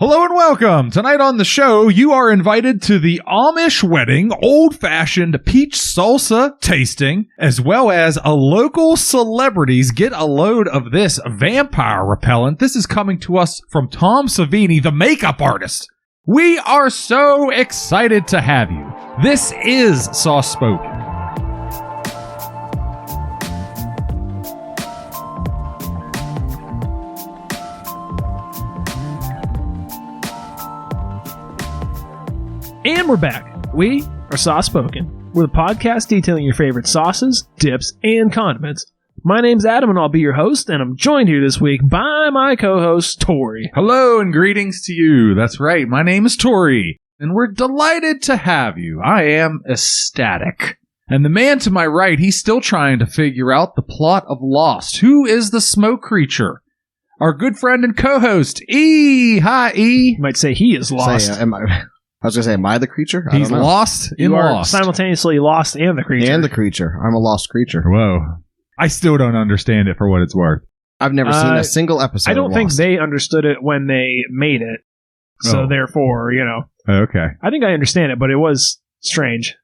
Hello and welcome. Tonight on the show, you are invited to the Amish wedding old-fashioned peach salsa tasting, as well as a local celebrities get a load of this vampire repellent. This is coming to us from Tom Savini, the makeup artist. We are so excited to have you. This is Sauce Spoken. And we're back. We are Sauce Spoken. We're the podcast detailing your favorite sauces, dips, and condiments. My name's Adam, and I'll be your host, and I'm joined here this week by my co-host, Tori. Hello and greetings to you. That's right. My name is Tori, and we're delighted to have you. I am ecstatic. And the man to my right, he's still trying to figure out the plot of Lost. Who is the smoke creature? Our good friend and co-host, E. Hi, E. You might say he is lost. I was going to say, am I the creature? He's lost in you are Lost. simultaneously lost and the creature. And the creature. I'm a lost creature. Whoa. I still don't understand it for what it's worth. I've never seen a single episode I don't of think Lost. they understood it when they made it. So therefore, Okay. I think I understand it, but it was strange.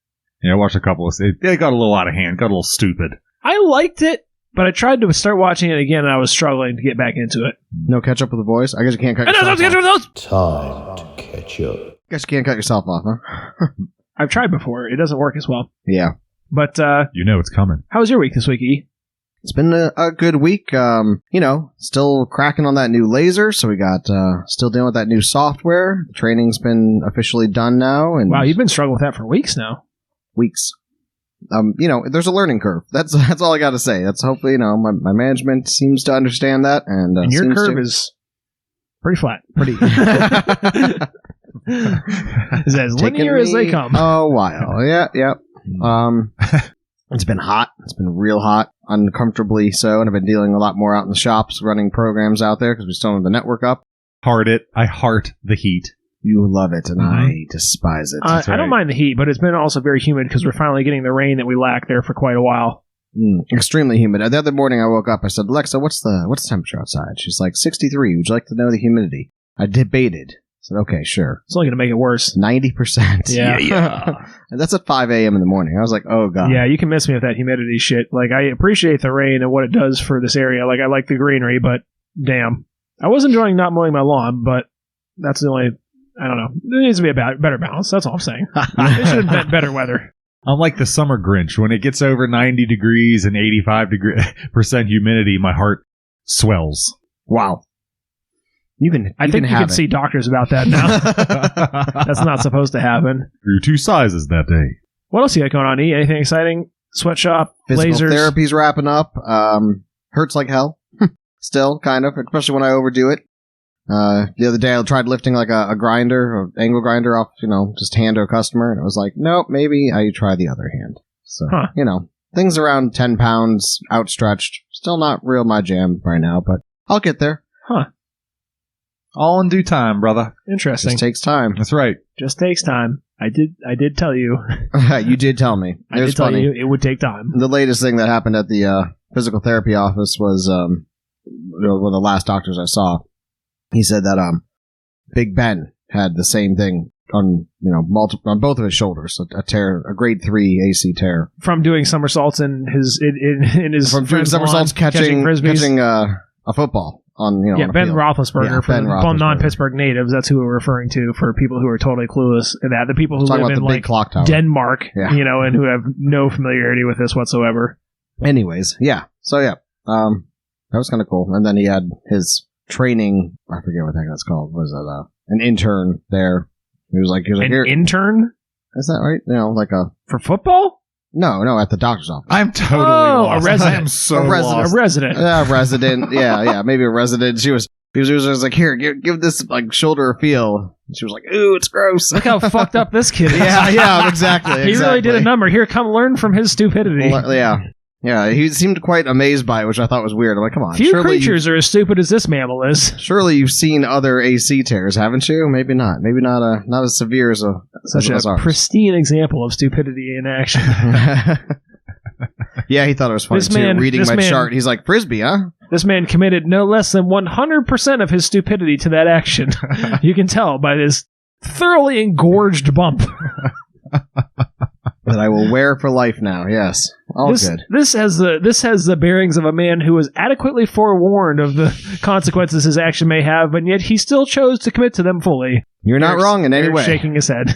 Yeah, I watched a couple of... It got a little out of hand. Got a little stupid. I liked it, but I tried to start watching it again, and I was struggling to get back into it. No catch up with the voice? I guess you can't cut yourself off. Time to catch up. Guess you can't cut yourself off, huh? I've tried before. It doesn't work as well. Yeah. But You know it's coming. how was your week this week, E? It's been a good week. Still cracking on that new laser, so we got still dealing with that new software. The training's been officially done now. And Wow, you've been struggling with that for weeks now. weeks. There's a learning curve. That's all I got to say. That's hopefully, my management seems to understand that. And your seems curve to. is pretty flat. Pretty. Is as linear as they come. A while. Yeah. It's been hot. It's been real hot, uncomfortably so, and I've been dealing a lot more out in the shops, running programs out there because we still don't have the network up. I heart the heat. You love it, and I despise it. I don't mind the heat, but it's been also very humid because we're finally getting the rain that we lacked there for quite a while. Extremely humid. The other morning I woke up, I said, Alexa, what's the temperature outside? She's like, 63. Would you like to know the humidity? I debated. I said, okay, sure. It's only going to make it worse. 90%. Yeah. And that's at 5 a.m. in the morning. I was like, oh, God. Yeah, you can miss me with that humidity shit. Like, I appreciate the rain and what it does for this area. Like, I like the greenery, but damn. I was enjoying not mowing my lawn, but that's the only... I don't know. There needs to be a better balance. That's all I'm saying. It should have been better weather. I'm like the summer Grinch. When it gets over 90 degrees and 85% humidity, my heart swells. Wow. I think you can see doctors about that now. That's not supposed to happen. Grew 2 sizes that day. What else you got going on, E? Anything exciting? Sweatshop, Physical lasers? therapy's wrapping up. Hurts like hell. Still, kind of, especially when I overdo it. The other day I tried lifting like a grinder, an angle grinder off, just hand to a customer, and it was like, nope, maybe I try the other hand. So, things around 10 pounds outstretched. Still not real my jam right now, but I'll get there. Huh. All in due time, brother. Interesting. Just takes time. That's right. Just takes time. I did tell you. You did tell me. I did tell you it would take time. The latest thing that happened at the physical therapy office was one of the last doctors I saw. He said that Big Ben had the same thing on on both of his shoulders, a tear, a grade 3 AC tear from doing somersaults in his from doing somersaults catching a football on on Ben field. Roethlisberger for the non-Pittsburgh natives. That's who we're referring to for people who are totally clueless. That the people who live in like Denmark, and who have no familiarity with this whatsoever. Anyways, that was kind of cool. And then he had his training, I forget what the heck that's called. Was it an intern there? He was like, an intern? Is that right? For football? No, at the doctor's office. I'm totally lost. A resident. I am so lost. A resident. Resident. Yeah, maybe a resident. She was like, here, give this like shoulder a feel. And she was like, ooh, it's gross. Look how fucked up this kid is. Yeah, exactly. He really did a number. Here, come learn from his stupidity. Yeah, he seemed quite amazed by it, which I thought was weird. I'm like, come on. Few creatures are as stupid as this mammal is. Surely you've seen other AC tears, haven't you? Maybe not. Maybe not as severe as such a pristine example of stupidity in action. Yeah, he thought it was funny too. Reading my chart, he's like, Frisbee, huh? This man committed no less than 100% of his stupidity to that action. You can tell by this thoroughly engorged bump. That I will wear for life now. Yes, all good. This has the bearings of a man who was adequately forewarned of the consequences his action may have, and yet he still chose to commit to them fully. You're not wrong in any way. Shaking his head,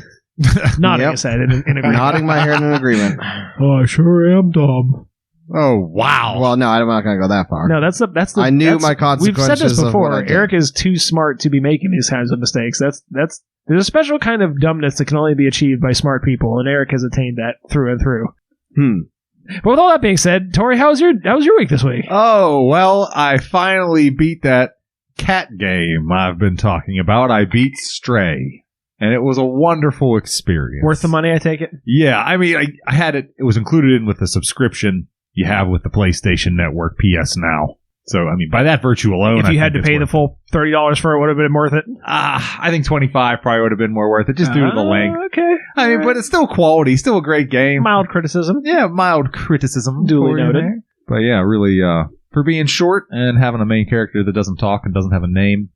nodding his head in agreement. Nodding my head in agreement. Oh, I sure am dumb. Oh, wow. Well, no, I'm not going to go that far. No, that's the. I knew my consequences. We've said this of what before. I did. Eric is too smart to be making these kinds of mistakes. There's a special kind of dumbness that can only be achieved by smart people, and Eric has attained that through and through. But with all that being said, Tori, how was your week this week? Oh, well, I finally beat that cat game I've been talking about. I beat Stray, and it was a wonderful experience. Worth the money, I take it? Yeah, I mean, I had it. It was included in with the subscription you have with the PlayStation Network PS Now. So, I mean, by that virtue alone, if you had to pay the full $30 for it, would have been worth it. I think $25 probably would have been more worth it, just due to the length. Okay. I mean, but it's still quality, still a great game. Mild criticism. Yeah, mild criticism. Duly noted. But yeah, really, for being short and having a main character that doesn't talk and doesn't have a name,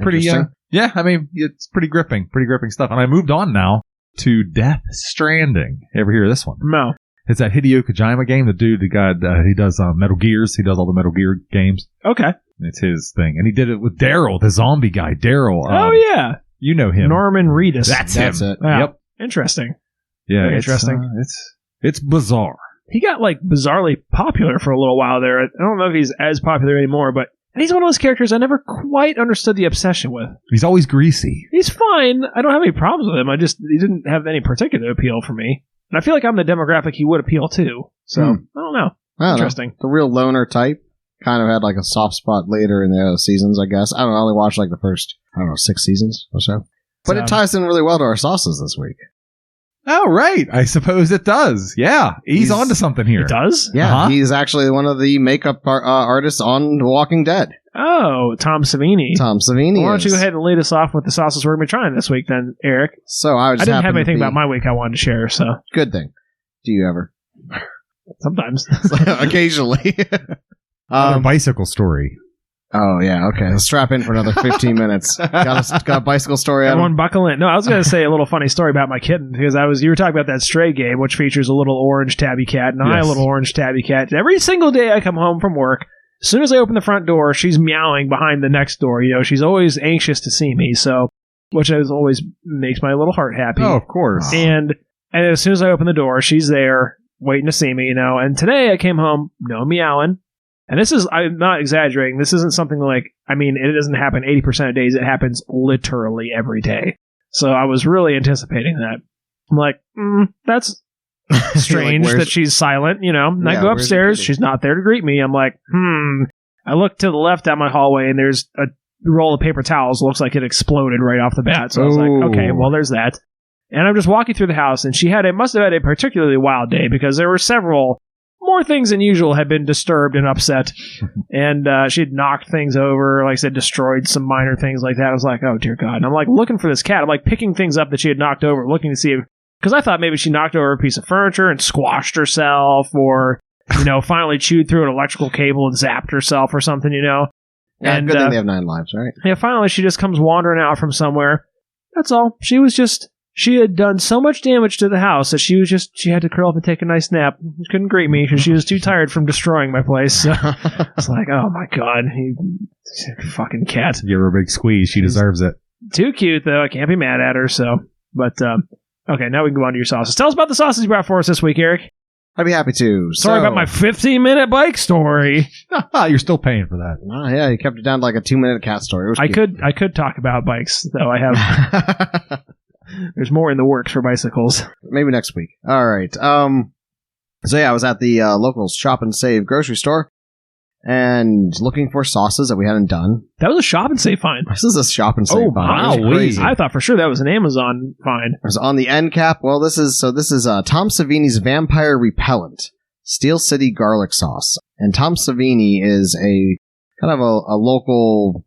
pretty. Yeah, I mean, it's pretty gripping stuff. And I moved on now to Death Stranding. Ever hear of this one? No. It's that Hideo Kojima game. The guy, he does Metal Gears. He does all the Metal Gear games. Okay. It's his thing. And he did it with Daryl, the zombie guy. Daryl. Oh, yeah. You know him. Norman Reedus. That's him. it. Wow. Yep. Interesting. Yeah. Very interesting. It's bizarre. He got, bizarrely popular for a little while there. I don't know if he's as popular anymore, but he's one of those characters I never quite understood the obsession with. He's always greasy. He's fine. I don't have any problems with him. He didn't have any particular appeal for me. And I feel like I'm the demographic he would appeal to. So, I don't know. Interesting. The real loner type kind of had a soft spot later in the seasons, I guess. I don't know. I only watched the first, 6 seasons or so. But it ties in really well to our sauces this week. Oh, right. I suppose it does. Yeah. He's onto something here. It does? Yeah. He's actually one of the makeup artists on The Walking Dead. Oh, Tom Savini. Tom Savini. Why don't you go ahead and lead us off with the sauces we're going to be trying this week then, Eric? So I didn't have anything about my week I wanted to share, so. Good thing. Do you ever? Sometimes. Occasionally. A bicycle story. Oh, yeah. Okay. Let's strap in for another 15 minutes. Got a bicycle story. Everyone buckle in. No, I was going to say a little funny story about my kitten because you were talking about that Stray game, which features a little orange tabby cat, and I a little orange tabby cat. And every single day I come home from work, as soon as I open the front door, she's meowing behind the next door. She's always anxious to see me, which always makes my little heart happy. Oh, of course. And as soon as I open the door, she's there waiting to see me, And today I came home, no meowing. And I'm not exaggerating. This isn't something it doesn't happen 80% of days. It happens literally every day. So I was really anticipating that. I'm like, that's strange that she's silent, And I go upstairs. She's not there to greet me. I'm like, I look to the left down my hallway, and there's a roll of paper towels. Looks like it exploded right off the bat. So I was like, okay, well, there's that. And I'm just walking through the house, and she must have had a particularly wild day because there were several more things than usual had been disturbed and upset. And she'd knocked things over, like I said, destroyed some minor things like that. I was like, oh, dear God. And I'm looking for this cat. I'm picking things up that she had knocked over, looking to see if, because I thought maybe she knocked over a piece of furniture and squashed herself or, finally chewed through an electrical cable and zapped herself or something, Yeah, and, good thing they have 9 lives, right? Yeah, finally she just comes wandering out from somewhere. That's all. She had done so much damage to the house that she had to curl up and take a nice nap. She couldn't greet me because she was too tired from destroying my place. So it's like, oh my God, fucking cat. Give her a big squeeze. She deserves it. Too cute, though. I can't be mad at her, so. But, okay, now we can go on to your sauces. Tell us about the sauces you brought for us this week, Eric. I'd be happy to. Sorry about my 15-minute bike story. You're still paying for that. Oh, yeah, you kept it down to a 2-minute cat story. It was cute. I could talk about bikes, though. I have. There's more in the works for bicycles. Maybe next week. All right. So yeah, I was at the local Shop and Save grocery store and looking for sauces that we hadn't done. That was a Shop and Save find. This is a Shop and Save find. Wow, crazy. I thought for sure that was an Amazon find. It was on the end cap. Well, this is Tom Savini's Vampire Repellant Steel City Garlic Sauce. And Tom Savini is a kind of a local.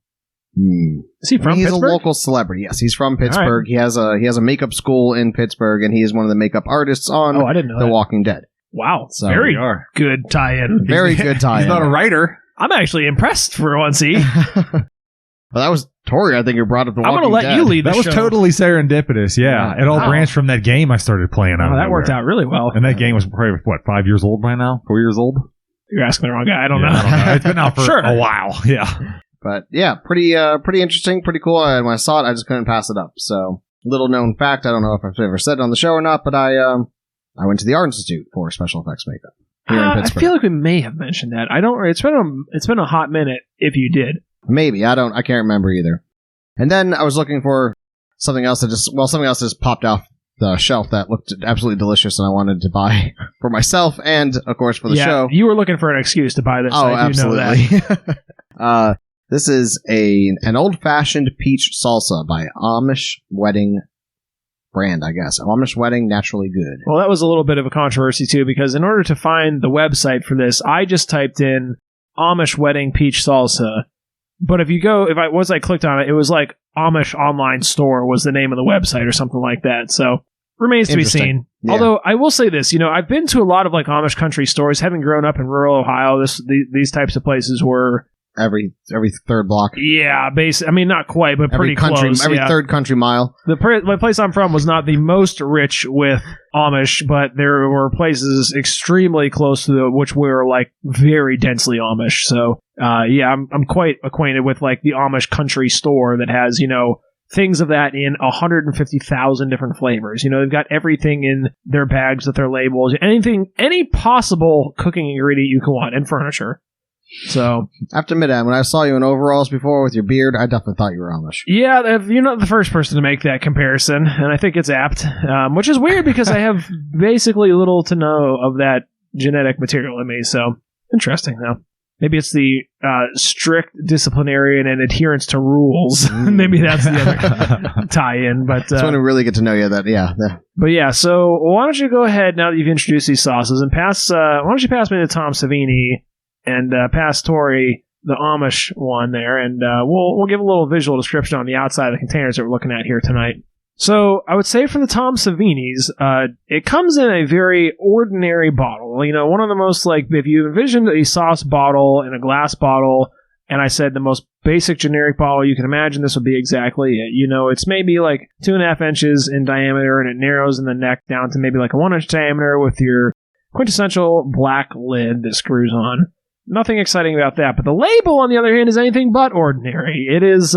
Is he from He's Pittsburgh? a local celebrity. Yes, he's from Pittsburgh. Right. He has a makeup school in Pittsburgh, and he is one of the makeup artists on I didn't know The that. Walking Dead. Wow, So very good tie-in. Very good tie-in. He's not a writer. I'm actually impressed for once, E. Well, that was Tori, I think, who brought up the I'm Walking going to let Dead. you lead the That was show. totally serendipitous. Yeah. Yeah. It all Wow. branched from that game I started playing out. Oh, of that worked nowhere. out really well. And that game was probably, 5 years old by now? 4 years old? You're asking the wrong guy. I don't Yeah, know. I don't know. It's been out for Sure. a while. Yeah. But yeah, pretty interesting, pretty cool. And when I saw it, I just couldn't pass it up. So, little known fact, I don't know if I've ever said it on the show or not, but I went to the Art Institute for special effects makeup here in I Pittsburgh. feel like we may have mentioned that. I don't. It's been a hot minute. If you did, Maybe. I can't remember either. And then I was looking for something else that just popped off the shelf that looked absolutely delicious and I wanted to buy for myself and, of course, for the show. You were looking for an excuse to buy this. Oh, I do know absolutely. that. This is an old-fashioned peach salsa by Amish Wedding brand, I guess. Amish Wedding, naturally good. Well, that was a little bit of a controversy too, because in order to find the website for this, I just typed in Amish Wedding Peach Salsa. But once I clicked on it, it was like Amish Online Store was the name of the website or something like that. So remains to be Interesting. seen. Yeah. Although I will say this, I've been to a lot of like Amish country stores. Having grown up in rural Ohio, these types of places were Every third block. I mean, not quite, but pretty close. Every yeah. third country mile. My place I'm from was not the most rich with Amish, but there were places extremely close to which were like very densely Amish. So, I'm quite acquainted with like the Amish country store that has, things of that in 150,000 different flavors. They've got everything in their bags with their labels, any possible cooking ingredient you can want, and furniture. So, I have to admit, when I saw you in overalls before with your beard, I definitely thought you were Amish. yeah, you're not the first person to make that comparison, and I think it's apt, which is weird because I have basically little to no of that genetic material in me, so interesting, though. Maybe it's the strict disciplinarian and adherence to rules. Maybe that's the other tie-in, but... That's when we really get to know you, But yeah, so why don't you go ahead, now that you've introduced these sauces, and why don't you pass me to Tom Savini, and pass Tori the Amish one there, and we'll give a little visual description on the outside of the containers that we're looking at here tonight. So I would say for the Tom Savini's, it comes in a very ordinary bottle. One of the most, like, if you envisioned a sauce bottle and a glass bottle, and I said the most basic generic bottle you can imagine, this would be exactly it. It's maybe like 2.5 inches in diameter, and it narrows in the neck down to maybe like a 1 inch diameter with your quintessential black lid that screws on. Nothing exciting about that, but the label, on the other hand, is anything but ordinary. It is,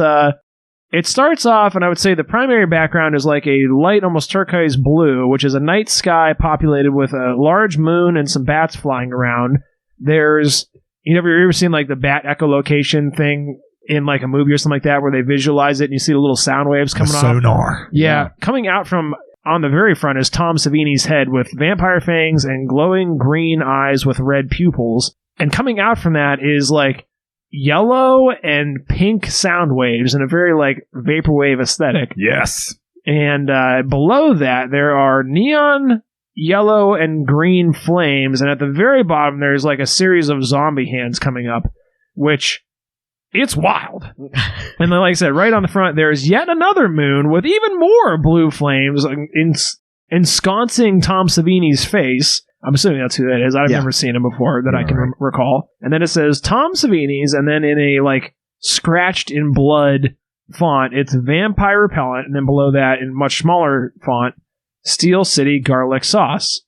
it starts off, and I would say the primary background is like a light, almost turquoise blue, which is a night sky populated with a large moon and some bats flying around. There's, you ever seen like the bat echolocation thing in like a movie or something like that, where they visualize it and you see the little sound waves coming off? Sonar. Yeah, coming out from on the very front is Tom Savini's head with vampire fangs and glowing green eyes with red pupils. And coming out from that is like yellow and pink sound waves in a very like vaporwave aesthetic. Yes. And below that, there are neon yellow and green flames. And at the very bottom, there's like a series of zombie hands coming up, which it's wild. And then, like I said, right on the front, there's yet another moon with even more blue flames ensconcing Tom Savini's face. I'm assuming that's who that is. I've never seen him before that I can recall. And then it says Tom Savini's, and then in a like scratched in blood font, it's Vampire Repellant, and then below that in much smaller font, Steel City Garlic Sauce.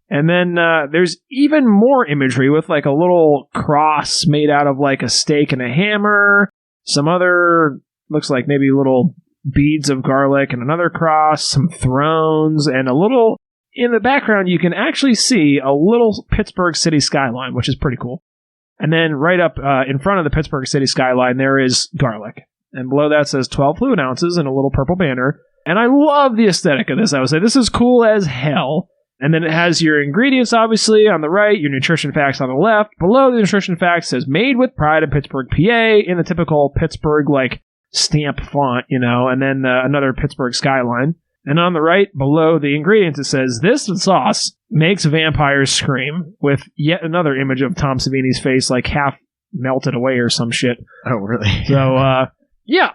And then there's even more imagery with like a little cross made out of like a stake and a hammer, some other, looks like maybe little beads of garlic and another cross, some thrones, and a little... In the background, you can actually see a little Pittsburgh city skyline, which is pretty cool. And then right up in front of the Pittsburgh city skyline, there is garlic. And below that says 12 fluid ounces and a little purple banner. And I love the aesthetic of this. I would say this is cool as hell. And then it has your ingredients, obviously, on the right, your nutrition facts on the left. Below the nutrition facts says made with pride in Pittsburgh, PA, in the typical Pittsburgh, like, stamp font, and then another Pittsburgh skyline. And on the right, below the ingredients, it says, this sauce makes vampires scream, with yet another image of Tom Savini's face, like half melted away or some shit. Oh, really? So,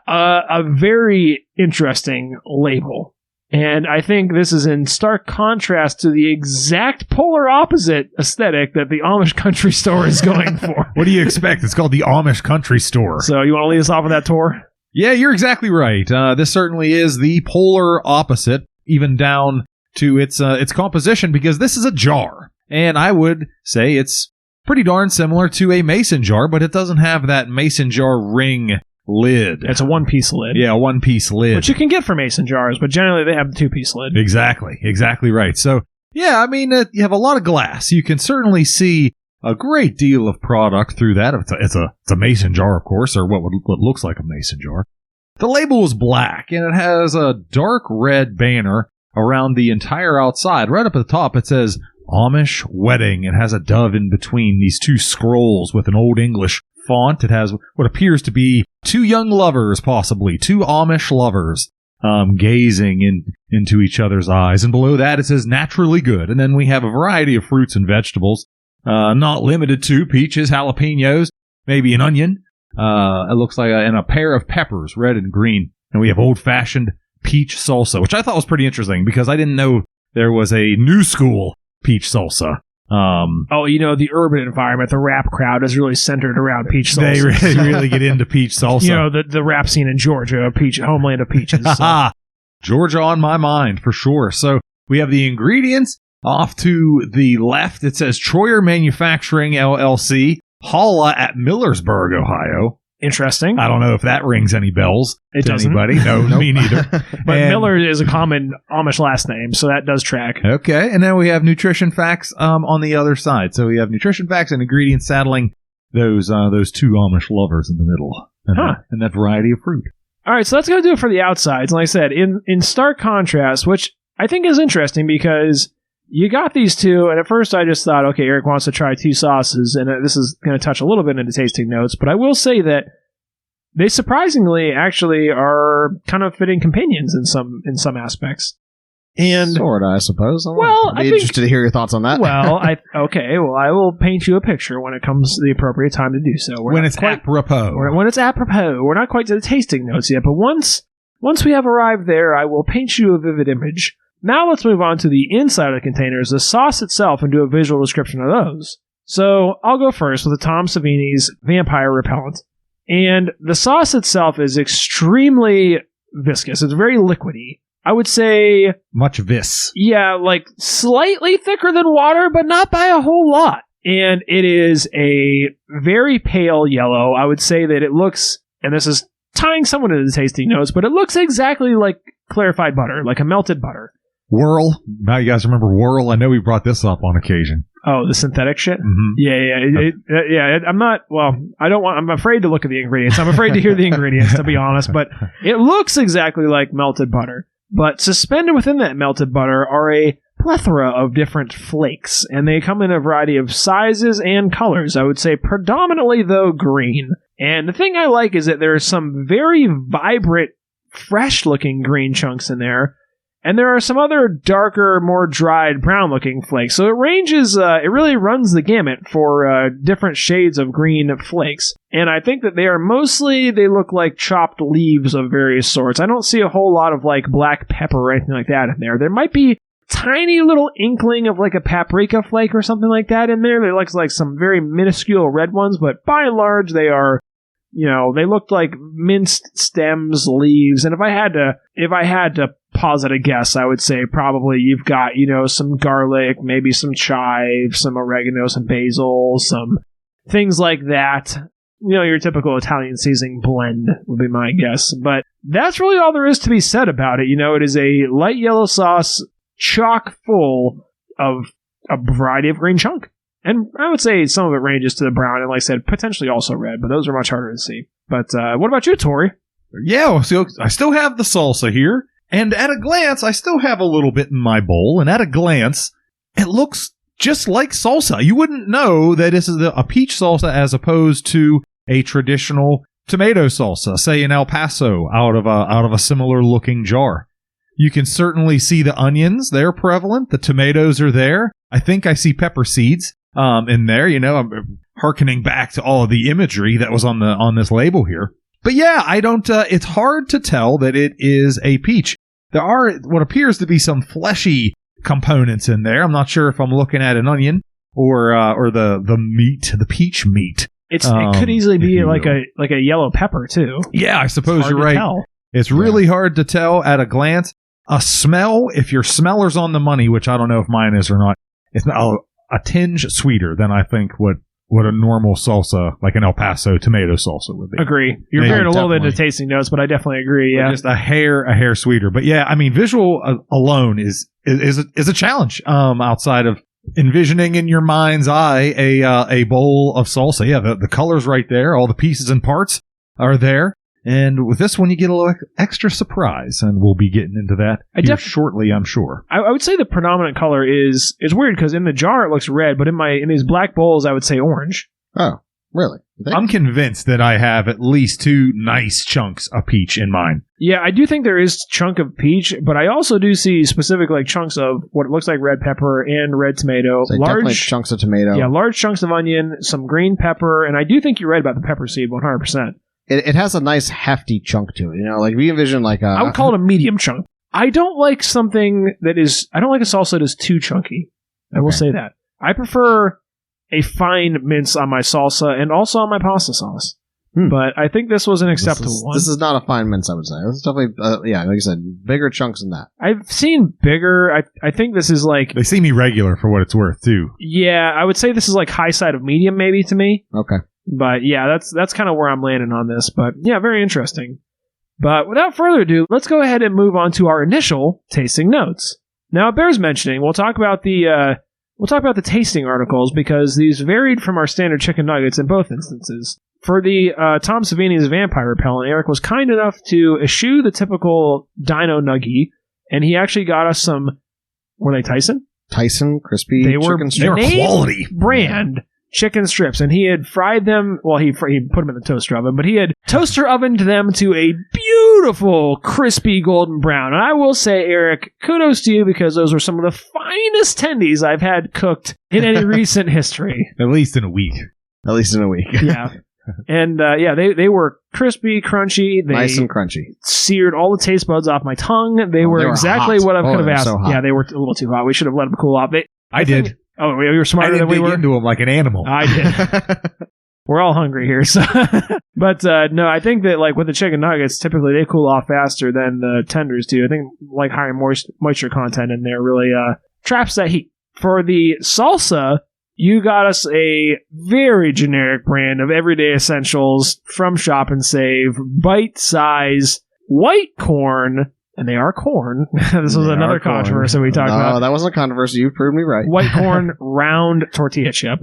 a very interesting label. And I think this is in stark contrast to the exact polar opposite aesthetic that the Amish country store is going for. What do you expect? It's called the Amish Country Store. So you want to lead us off with that tour? Yeah, you're exactly right. This certainly is the polar opposite, even down to its composition, because this is a jar. And I would say it's pretty darn similar to a mason jar, but it doesn't have that mason jar ring lid. It's a one-piece lid. Yeah, a one-piece lid. Which you can get for mason jars, but generally they have the two-piece lid. Exactly right. So, yeah, I mean, you have a lot of glass. You can certainly see a great deal of product through that. It's a mason jar, of course, or what looks like a mason jar. The label is black, and it has a dark red banner around the entire outside. Right up at the top, it says Amish Wedding. It has a dove in between these two scrolls with an Old English font. It has what appears to be two young lovers, possibly two Amish lovers, gazing into each other's eyes. And below that, it says naturally good. And then we have a variety of fruits and vegetables, not limited to peaches, jalapenos, maybe an onion. It looks like and a pair of peppers, red and green. And we have old-fashioned peach salsa, which I thought was pretty interesting because I didn't know there was a new school peach salsa. The urban environment, the rap crowd is really centered around peach salsa. They really get into peach salsa. The rap scene in Georgia, homeland of peaches. So. Georgia on my mind, for sure. So we have the ingredients. Off to the left, it says Troyer Manufacturing, LLC, Holla at Millersburg, Ohio. Interesting. I don't know if that rings any bells to doesn't. Anybody. No, Nope. Me neither. But Miller is a common Amish last name, so that does track. Okay, and then we have nutrition facts on the other side. So we have nutrition facts and ingredients saddling those two Amish lovers in the middle, and that variety of fruit. All right, so that's going to do it for the outsides. And like I said, in stark contrast, which I think is interesting because you got these two, and at first I just thought, okay, Eric wants to try two sauces, and this is going to touch a little bit into tasting notes, but I will say that they surprisingly actually are kind of fitting companions in some aspects. And sort of, I suppose. Well, I'd be interested to hear your thoughts on that. Well, I will paint you a picture when it comes to the appropriate time to do so. When it's apropos. When it's apropos. We're not quite to the tasting notes yet, but once we have arrived there, I will paint you a vivid image. Now let's move on to the inside of the containers, the sauce itself, and do a visual description of those. So I'll go first with the Tom Savini's Vampire Repellant. And the sauce itself is extremely viscous. It's very liquidy. I would say... Much vis. Yeah, like slightly thicker than water, but not by a whole lot. And it is a very pale yellow. I would say that it looks, and this is tying somewhat into the tasting notes, but it looks exactly like clarified butter, like a melted butter. Whirl. Now you guys remember Whirl? I know we brought this up on occasion. Oh, the synthetic shit? Mm-hmm. Yeah. I'm not, well, I'm afraid to look at the ingredients. I'm afraid to hear the ingredients, to be honest, but it looks exactly like melted butter. But suspended within that melted butter are a plethora of different flakes, and they come in a variety of sizes and colors. I would say predominantly, though, green. And the thing I like is that there are some very vibrant, fresh-looking green chunks in there, and there are some other darker, more dried, brown-looking flakes. So it ranges, it really runs the gamut for different shades of green flakes. And I think that they look like chopped leaves of various sorts. I don't see a whole lot of, like, black pepper or anything like that in there. There might be tiny little inkling of, like, a paprika flake or something like that in there. They look like some very minuscule red ones, but by and large, they are... they looked like minced stems, leaves, and if I had to posit a guess, I would say probably you've got, some garlic, maybe some chive, some oregano, some basil, some things like that. Your typical Italian seasoning blend would be my guess. But that's really all there is to be said about it. It is a light yellow sauce chock full of a variety of green chunk. And I would say some of it ranges to the brown, and like I said, potentially also red, but those are much harder to see. But what about you, Tori? Yeah, so I still have the salsa here, and at a glance, I still have a little bit in my bowl, and at a glance, it looks just like salsa. You wouldn't know that this is a peach salsa as opposed to a traditional tomato salsa, say in El Paso, out of a similar looking jar. You can certainly see the onions, they're prevalent, the tomatoes are there. I think I see pepper seeds. In there, I'm hearkening back to all of the imagery that was on this label here. But yeah, I don't. It's hard to tell that it is a peach. there are what appears to be some fleshy components in there. I'm not sure if I'm looking at an onion or the meat, the peach meat. It could easily be like will. a yellow pepper too. Yeah, I suppose Hard you're to right. tell. It's really hard to tell at a glance. A smell, if your smeller's on the money, which I don't know if mine is or not, it's a tinge sweeter than I think what a normal salsa, like an El Paso tomato salsa would be. Agree. You're Yeah, veering a little bit definitely. into tasting notes, but I definitely agree. But Yeah. just a hair sweeter. But yeah, I mean, visual alone is a challenge. Outside of envisioning in your mind's eye a bowl of salsa. Yeah, the color's right there. All the pieces and parts are there. And with this one, you get a little extra surprise, and we'll be getting into that shortly, I'm sure. I would say the predominant color is weird because in the jar it looks red, but in these black bowls I would say orange. Oh, really? I'm convinced that I have at least 2 nice chunks of peach in mine. Yeah, I do think there is chunk of peach, but I also do see specific like chunks of what looks like red pepper and red tomato, So definitely chunks of tomato. yeah, large chunks of onion, some green pepper, and I do think you're right about the pepper seed 100%. It has a nice hefty chunk to it. You know, like we envision like a. I would call it a medium chunk. I don't like something that is. I don't like a salsa that is too chunky. I will say that. I prefer a fine mince on my salsa and also on my pasta sauce. But I think this was an acceptable one. This is not a fine mince, I would say. This is definitely, like I said, bigger chunks than that. I've seen bigger. I think this is like. They seem irregular for what it's worth, too. Yeah, I would say this is like high side of medium, maybe to me. Okay. But yeah, that's kind of where I'm landing on this. But yeah, very interesting. But without further ado, let's go ahead and move on to our initial tasting notes. Now, it bears mentioning, we'll talk about the tasting articles because these varied from our standard chicken nuggets in both instances. For the Tom Savini's Vampire Repellant, Eric was kind enough to eschew the typical Dino Nuggie, and he actually got us some. Were they Tyson? Tyson crispy chicken strips. They were quality brand chicken strips, and he had fried them. Well, he put them in the toaster oven, but he had toaster ovened them to a beautiful crispy golden brown. And I will say, Eric, kudos to you because those were some of the finest tendies I've had cooked in any recent history. At least in a week. At least in a week. Yeah. And they were crispy, crunchy. They nice and crunchy. Seared all the taste buds off my tongue. They were exactly hot. what I could have asked. So hot. Yeah, they were a little too hot. We should have let them cool off. I did. Oh, you were smarter I than we were? into them like an animal. I did. We're all hungry here. So. But no, I think that like with the chicken nuggets, typically they cool off faster than the tenders do. I think like higher moisture content in there really traps that heat. For the salsa, you got us a very generic brand of everyday essentials from Shop and Save, bite size, white corn, and they are corn. This was another controversy we talked about. No, that wasn't a controversy. You proved me right. White corn round tortilla chip.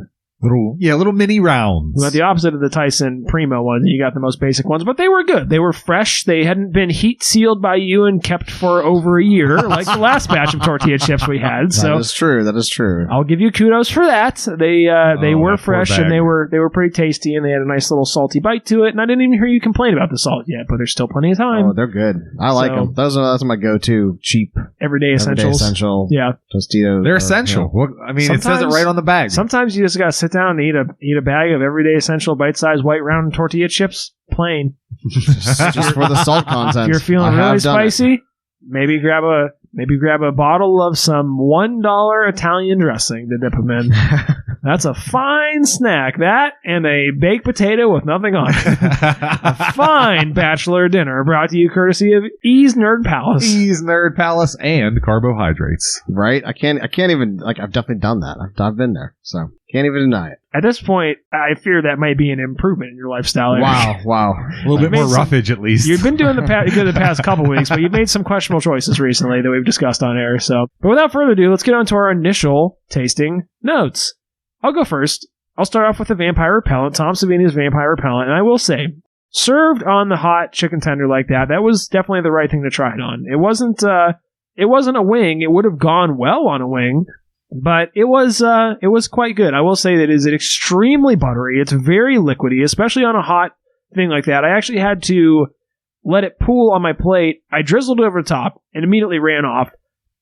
Little mini rounds. You got the opposite of the Tyson Primo ones. You got the most basic ones, but they were good. They were fresh. They hadn't been heat sealed by you and kept for over a year, like the last batch of tortilla chips we had. So that is true. That is true. I'll give you kudos for that. They were fresh and they were pretty tasty and they had a nice little salty bite to it. And I didn't even hear you complain about the salt yet, but there's still plenty of time. Oh, they're good. I like them. Those are my go-to cheap everyday essential. Yeah, Tostitos. They're essential. It says it right on the bag. Sometimes you just gotta sit down and eat a bag of everyday essential bite-sized white round tortilla chips, plain. Just for the salt content. If you're feeling really spicy, maybe grab a bottle of some $1 Italian dressing to dip them in. That's a fine snack. That and a baked potato with nothing on it. A fine bachelor dinner brought to you courtesy of Ease Nerd Palace. Ease Nerd Palace and carbohydrates. Right? I can't even, like, I've definitely done that. I've been there. So, can't even deny it. At this point, I fear that might be an improvement in your lifestyle. Eric. Wow. A little bit more roughage, at least. You've been doing the past couple weeks, but you've made some questionable choices recently that we've discussed on air. So, but without further ado, let's get on to our initial tasting notes. I'll go first. I'll start off with the Vampire Repellant, Tom Savini's Vampire Repellant, and I will say, served on the hot chicken tender like that was definitely the right thing to try it on. It wasn't a wing. It would have gone well on a wing, but it was quite good. I will say that it is extremely buttery. It's very liquidy, especially on a hot thing like that. I actually had to let it pool on my plate. I drizzled it over the top and immediately ran off,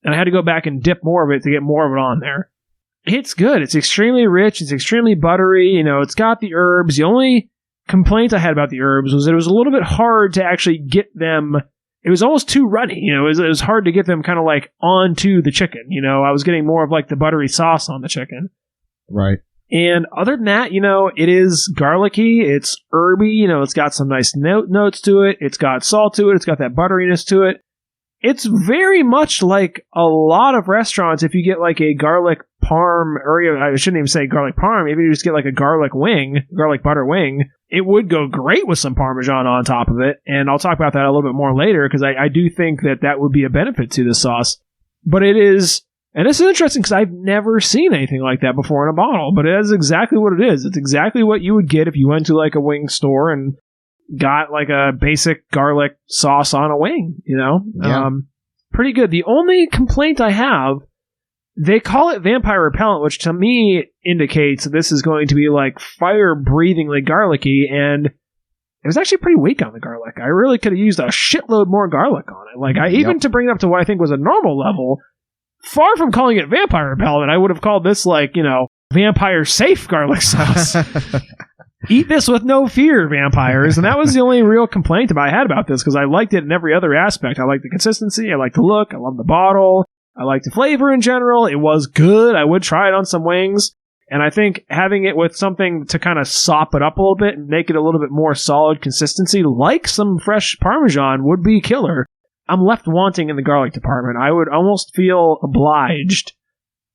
and I had to go back and dip more of it to get more of it on there. It's good. It's extremely rich. It's extremely buttery. You know, it's got the herbs. The only complaint I had about the herbs was that it was a little bit hard to actually get them it was almost too runny. You know, it was hard to get them kind of like onto the chicken. You know, I was getting more of like the buttery sauce on the chicken. Right. And other than that, you know, it is garlicky. It's herby. You know, it's got some nice notes to it. It's got salt to it. It's got that butteriness to it. It's very much like a lot of restaurants. If you get like a garlic parm, or I shouldn't even say garlic parm, maybe you just get like a garlic butter wing, it would go great with some Parmesan on top of it. And I'll talk about that a little bit more later, because I do think that would be a benefit to the sauce. But it is, and this is interesting because I've never seen anything like that before in a bottle, but it is exactly what it is. It's exactly what you would get if you went to like a wing store and got like a basic garlic sauce on a wing, you know? Yeah. Pretty good. The only complaint I have, they call it vampire repellent, which to me indicates that this is going to be like fire-breathingly garlicky, and it was actually pretty weak on the garlic. I really could have used a shitload more garlic on it. Like, even to bring it up to what I think was a normal level, far from calling it vampire repellent, I would have called this like, you know, vampire-safe garlic sauce. Eat this with no fear, vampires. And that was the only real complaint I had about this, because I liked it in every other aspect. I liked the consistency. I liked the look. I love the bottle. I liked the flavor in general. It was good. I would try it on some wings. And I think having it with something to kind of sop it up a little bit and make it a little bit more solid consistency, like some fresh Parmesan, would be killer. I'm left wanting in the garlic department. I would almost feel obliged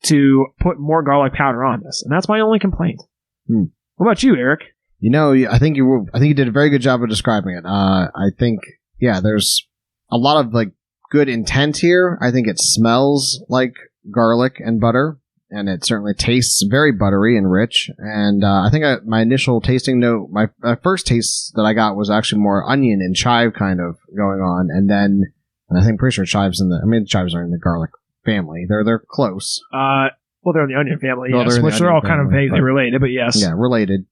to put more garlic powder on this. And that's my only complaint. What about you, Eric? You know, I think you did a very good job of describing it. I think, yeah, there's a lot of like good intent here. I think it smells like garlic and butter, and it certainly tastes very buttery and rich. And I think my initial tasting note, my first taste that I got was actually more onion and chive kind of going on, and then I think pretty sure chives chives are in the garlic family. They're close. Well, they're in the onion family, Well, yes, they're in the which they're all onion kind of family, vaguely related, but yes. Yeah, related.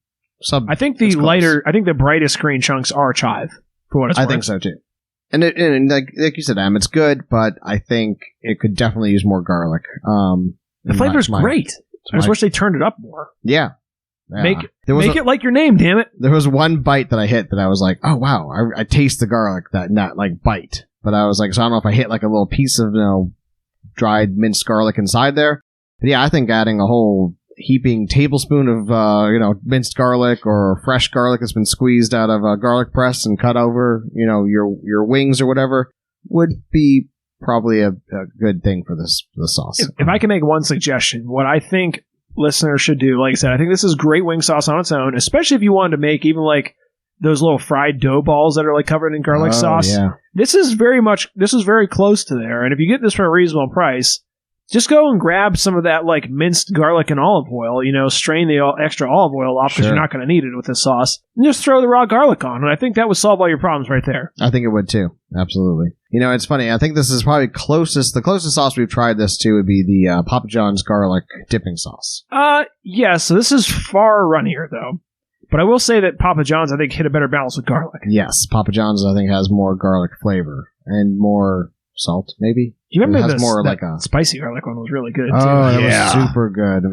I think the brightest green chunks are chive, for what it's worth. I think so too. And like you said, Am, it's good, but I think it could definitely use more garlic. The flavor's great. I just wish they turned it up more. Yeah. Make it like your name, damn it. There was one bite that I hit that I was like, oh wow, I taste the garlic, that like bite. But I was like, so I don't know if I hit like a little piece of, you know, dried minced garlic inside there. But yeah, I think adding a whole heaping tablespoon of minced garlic or fresh garlic that's been squeezed out of a garlic press and cut over, you know, your wings or whatever would be probably a good thing for the sauce. If I can make one suggestion, what I think listeners should do, like I said, I think this is great wing sauce on its own, especially if you wanted to make even like those little fried dough balls that are like covered in garlic sauce. Yeah. This is very close to there. And if you get this for a reasonable price, just go and grab some of that like minced garlic and olive oil, you know, strain the extra olive oil off because you're not going to need it with this sauce, and just throw the raw garlic on. And I think that would solve all your problems right there. I think it would too. Absolutely. You know, it's funny. I think this is probably the closest sauce we've tried this to would be the Papa John's garlic dipping sauce. Yeah, so this is far runnier though. But I will say that Papa John's, I think, hit a better balance with garlic. Yes, Papa John's, I think, has more garlic flavor and more salt, maybe. You remember it has more like a spicy garlic one was really good too. Oh, that was super good.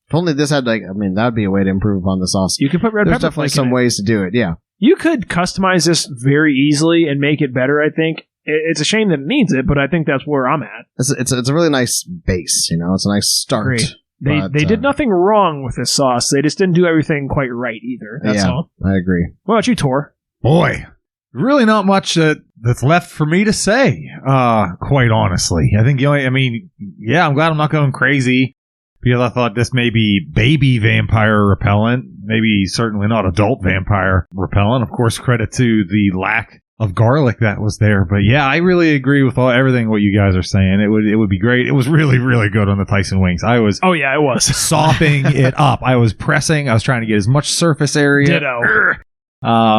If only this had that'd be a way to improve on the sauce. You could put red There's pepper definitely flake some in it. ways to do it. Yeah, you could customize this very easily and make it better. I think it's a shame that it needs it, but I think that's where I'm at. It's a really nice base. You know, it's a nice start. They did nothing wrong with this sauce. They just didn't do everything quite right either. That's all. I agree. What about you, Tor? Boy, really not much that's left for me to say, quite honestly. I think I'm glad I'm not going crazy, because I thought this may be baby vampire repellent, maybe certainly not adult vampire repellent. Of course, credit to the lack of garlic that was there. But yeah, I really agree with everything what you guys are saying. It would be great. It was really, really good on the Tyson wings. Oh yeah, it was. Sopping it up. I was pressing. I was trying to get as much surface area. Ditto.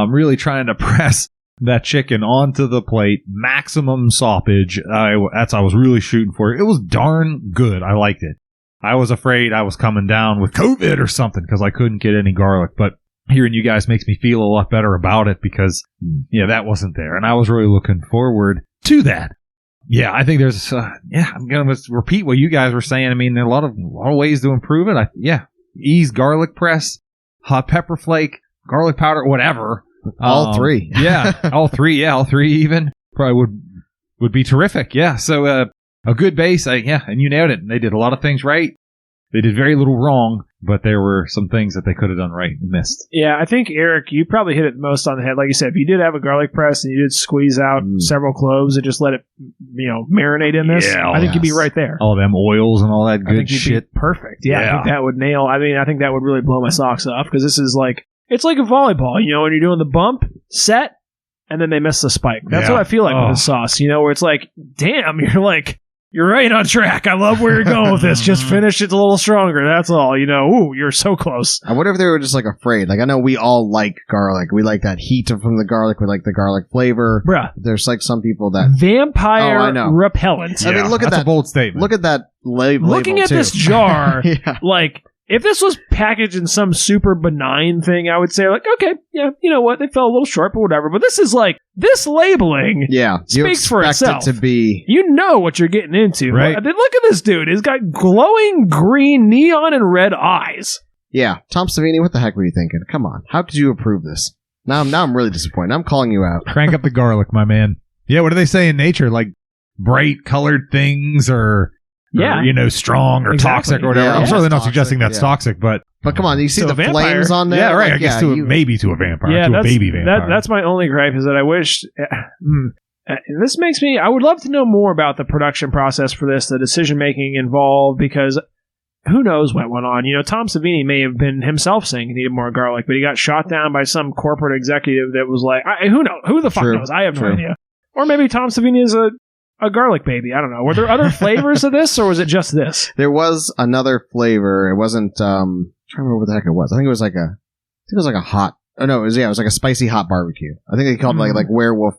Really trying to press that chicken onto the plate. Maximum soppage. I was really shooting for it. It was darn good. I liked it. I was afraid I was coming down with COVID or something because I couldn't get any garlic. But hearing you guys makes me feel a lot better about it because, that wasn't there. And I was really looking forward to that. Yeah, I think there's, I'm going to repeat what you guys were saying. I mean, there are a lot of ways to improve it. Ease garlic press, hot pepper flake, garlic powder, whatever. All three. All three even. probably would be terrific. Yeah. So a good base. And you nailed it. They did a lot of things right. They did very little wrong, but there were some things that they could have done right and missed. Yeah, I think, Eric, you probably hit it most on the head. Like you said, if you did have a garlic press and you did squeeze out several cloves and just let it, marinate in this, I think you'd be right there. All them oils and all that good shit. Perfect. Yeah, I think that would nail. I mean, I think that would really blow my socks off because this is like, it's like a volleyball, when you're doing the bump, set, and then they miss the spike. That's what I feel like with the sauce, where it's like, damn, you're right on track. I love where you're going with this. Just finish it a little stronger. That's all. Ooh, you're so close. I wonder if they were just like afraid. Like, I know we all like garlic. We like that heat from the garlic. We like the garlic flavor. Bruh. There's like some people that... Vampire repellent. I mean, look at that. That's a bold statement. Look at that label. Looking at this jar, yeah. like... If this was packaged in some super benign thing, I would say, like, okay, yeah, you know what? They fell a little short, but whatever. But this is like, this labeling speaks for itself. It to be... You know what you're getting into. Right. Then look at this dude. He's got glowing green, neon, and red eyes. Yeah. Tom Savini, what the heck were you thinking? Come on. How could you approve this? Now I'm really disappointed. I'm calling you out. Crank up the garlic, my man. Yeah, what do they say in nature? Like, bright colored things or strong or toxic or whatever. Yeah, I'm certainly not toxic, suggesting that's toxic, but come on, you see the vampire, flames on there? Yeah, right. Like, I guess maybe to a vampire, to a baby vampire. That's my only gripe is that I wish. This makes me. I would love to know more about the production process for this, the decision making involved, because who knows what went on. Tom Savini may have been himself saying he needed more garlic, but he got shot down by some corporate executive that was like, who knows? Who the fuck knows? I have no idea. Or maybe Tom Savini is a garlic baby. I don't know. Were there other flavors of this, or was it just this? There was another flavor. It wasn't. I'm trying to remember what the heck it was. I think it was like a hot. Oh no, it was like a spicy hot barbecue. I think they called it like werewolf.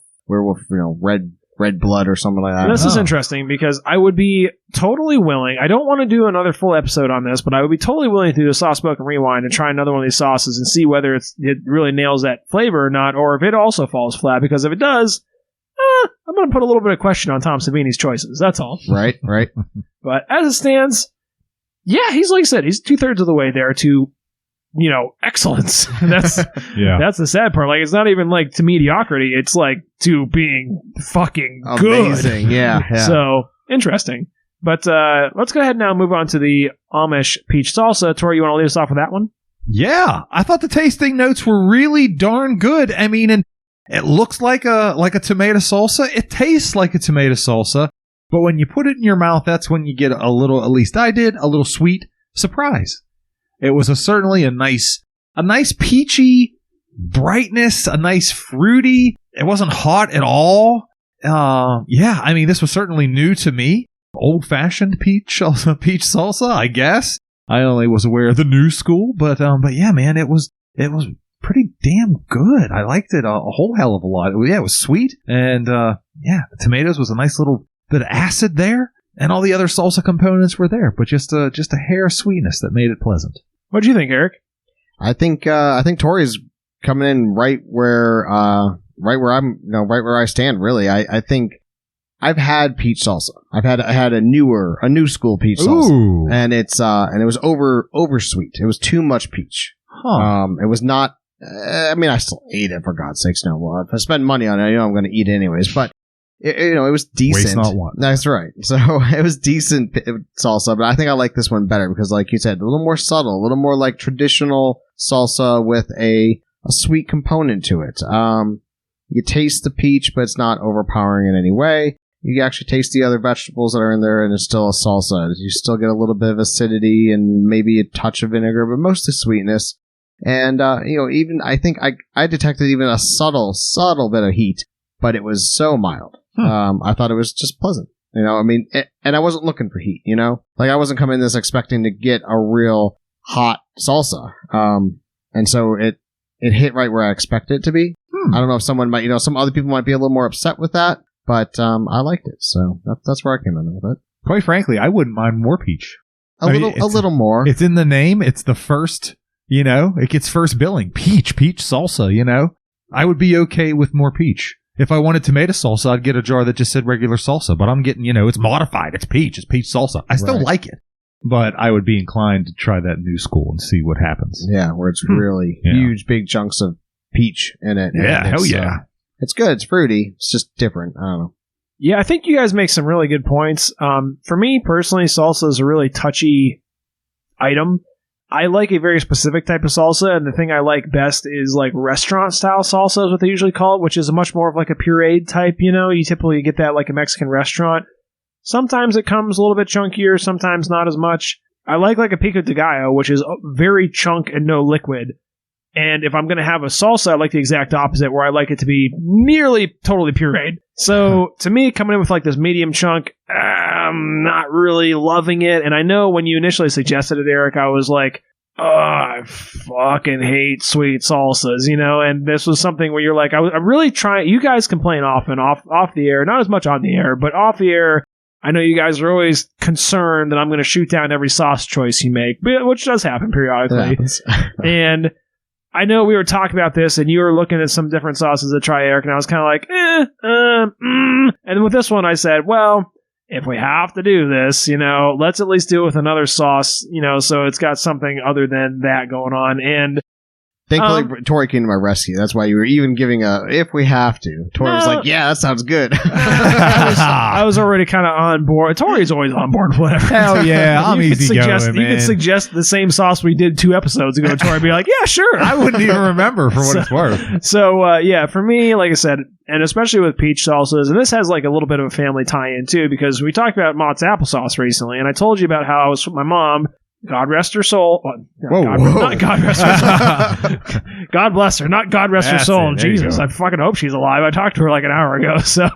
Red blood or something like that. This is interesting because I would be totally willing. I don't want to do another full episode on this, but I would be totally willing to do a Sauce Book and Rewind and try another one of these sauces and see whether it really nails that flavor or not, or if it also falls flat. Because if it does, I'm going to put a little bit of question on Tom Savini's choices. That's all. Right. But as it stands, he's like I said, he's 2/3 of the way there to, excellence. That's that's the sad part. Like, it's not even like to mediocrity. It's like to being fucking amazing. Good. Yeah. So interesting. But let's go ahead now and move on to the Amish peach salsa. Tori, you want to lead us off with that one? Yeah, I thought the tasting notes were really darn good. I mean, and it looks like a tomato salsa. It tastes like a tomato salsa, but when you put it in your mouth, that's when you get a little. At least I did a little sweet surprise. It was certainly a nice peachy brightness, a nice fruity. It wasn't hot at all. I mean, this was certainly new to me. Old-fashioned peach salsa, I guess. I only was aware of the new school, but yeah, man, it was pretty damn good. I liked it a whole hell of a lot. It was sweet, and the tomatoes was a nice little bit of acid there, and all the other salsa components were there, but just a hair of sweetness that made it pleasant. What do you think, Eric? I think Tori's coming in right where I'm, right where I stand. Really, I think I've had peach salsa. I had a new school peach salsa, and it was over sweet. It was too much peach. It was not. I mean, I still ate it, for God's sakes. No, well, if I spend money on it, I know I'm going to eat it anyways. But it was decent. Waste not want. That's right. So it was decent salsa, but I think I like this one better because, like you said, a little more subtle, a little more like traditional salsa with a sweet component to it. You taste the peach, but it's not overpowering in any way. You actually taste the other vegetables that are in there, and it's still a salsa. You still get a little bit of acidity and maybe a touch of vinegar, but mostly sweetness. And, even I think I detected even a subtle bit of heat, but it was so mild. I thought it was just pleasant. And I wasn't looking for heat, Like, I wasn't coming in this expecting to get a real hot salsa. And so it hit right where I expected it to be. I don't know if someone might, some other people might be a little more upset with that, but I liked it. So that's where I came in with it. Quite frankly, I wouldn't mind more peach. A little more. It's in the name. It's the first, it gets first billing. Peach salsa, I would be okay with more peach. If I wanted tomato salsa, I'd get a jar that just said regular salsa, but I'm getting, it's modified. It's peach salsa. I still like it, but I would be inclined to try that new school and see what happens. Yeah, where it's really huge, big chunks of peach in it. Yeah, hell yeah. It's good. It's fruity. It's just different. I don't know. Yeah, I think you guys make some really good points. For me personally, salsa is a really touchy item. I like a very specific type of salsa, and the thing I like best is like restaurant style salsa is what they usually call it, which is much more of like a pureed type, you know? You typically get that like a Mexican restaurant. Sometimes it comes a little bit chunkier, sometimes not as much. I like a pico de gallo, which is very chunk and no liquid. And if I'm going to have a salsa, I like the exact opposite, where I like it to be nearly totally pureed. So to me, coming in with like this medium chunk, I'm not really loving it. And I know when you initially suggested it, Eric, I was like, oh, I fucking hate sweet salsas, you know? And this was something where you're like, I'm really trying. You guys complain often off the air, not as much on the air, but off the air. I know you guys are always concerned that I'm going to shoot down every sauce choice you make, which does happen periodically. And I know we were talking about this, and you were looking at some different sauces to try, Eric, and I was kind of like, And with this one, I said, well, if we have to do this, you know, let's at least do it with another sauce, you know, so it's got something other than that going on. And thankfully, Tori came to my rescue. That's why you were even giving if we have to. Tori was like, yeah, that sounds good. I was already kind of on board. Tori's always on board with whatever. Hell yeah, I'm easy going, man. You could suggest the same sauce we did 2 episodes ago. Tori would be like, yeah, sure. I wouldn't even remember for what it's worth. So, yeah, for me, like I said, and especially with peach salsas, and this has like a little bit of a family tie-in too, because we talked about Mott's applesauce recently, and I told you about how I was with my mom. God rest her soul. Not God rest her soul. God bless her, not God rest her soul. Jesus, I fucking hope she's alive. I talked to her like an hour ago. So,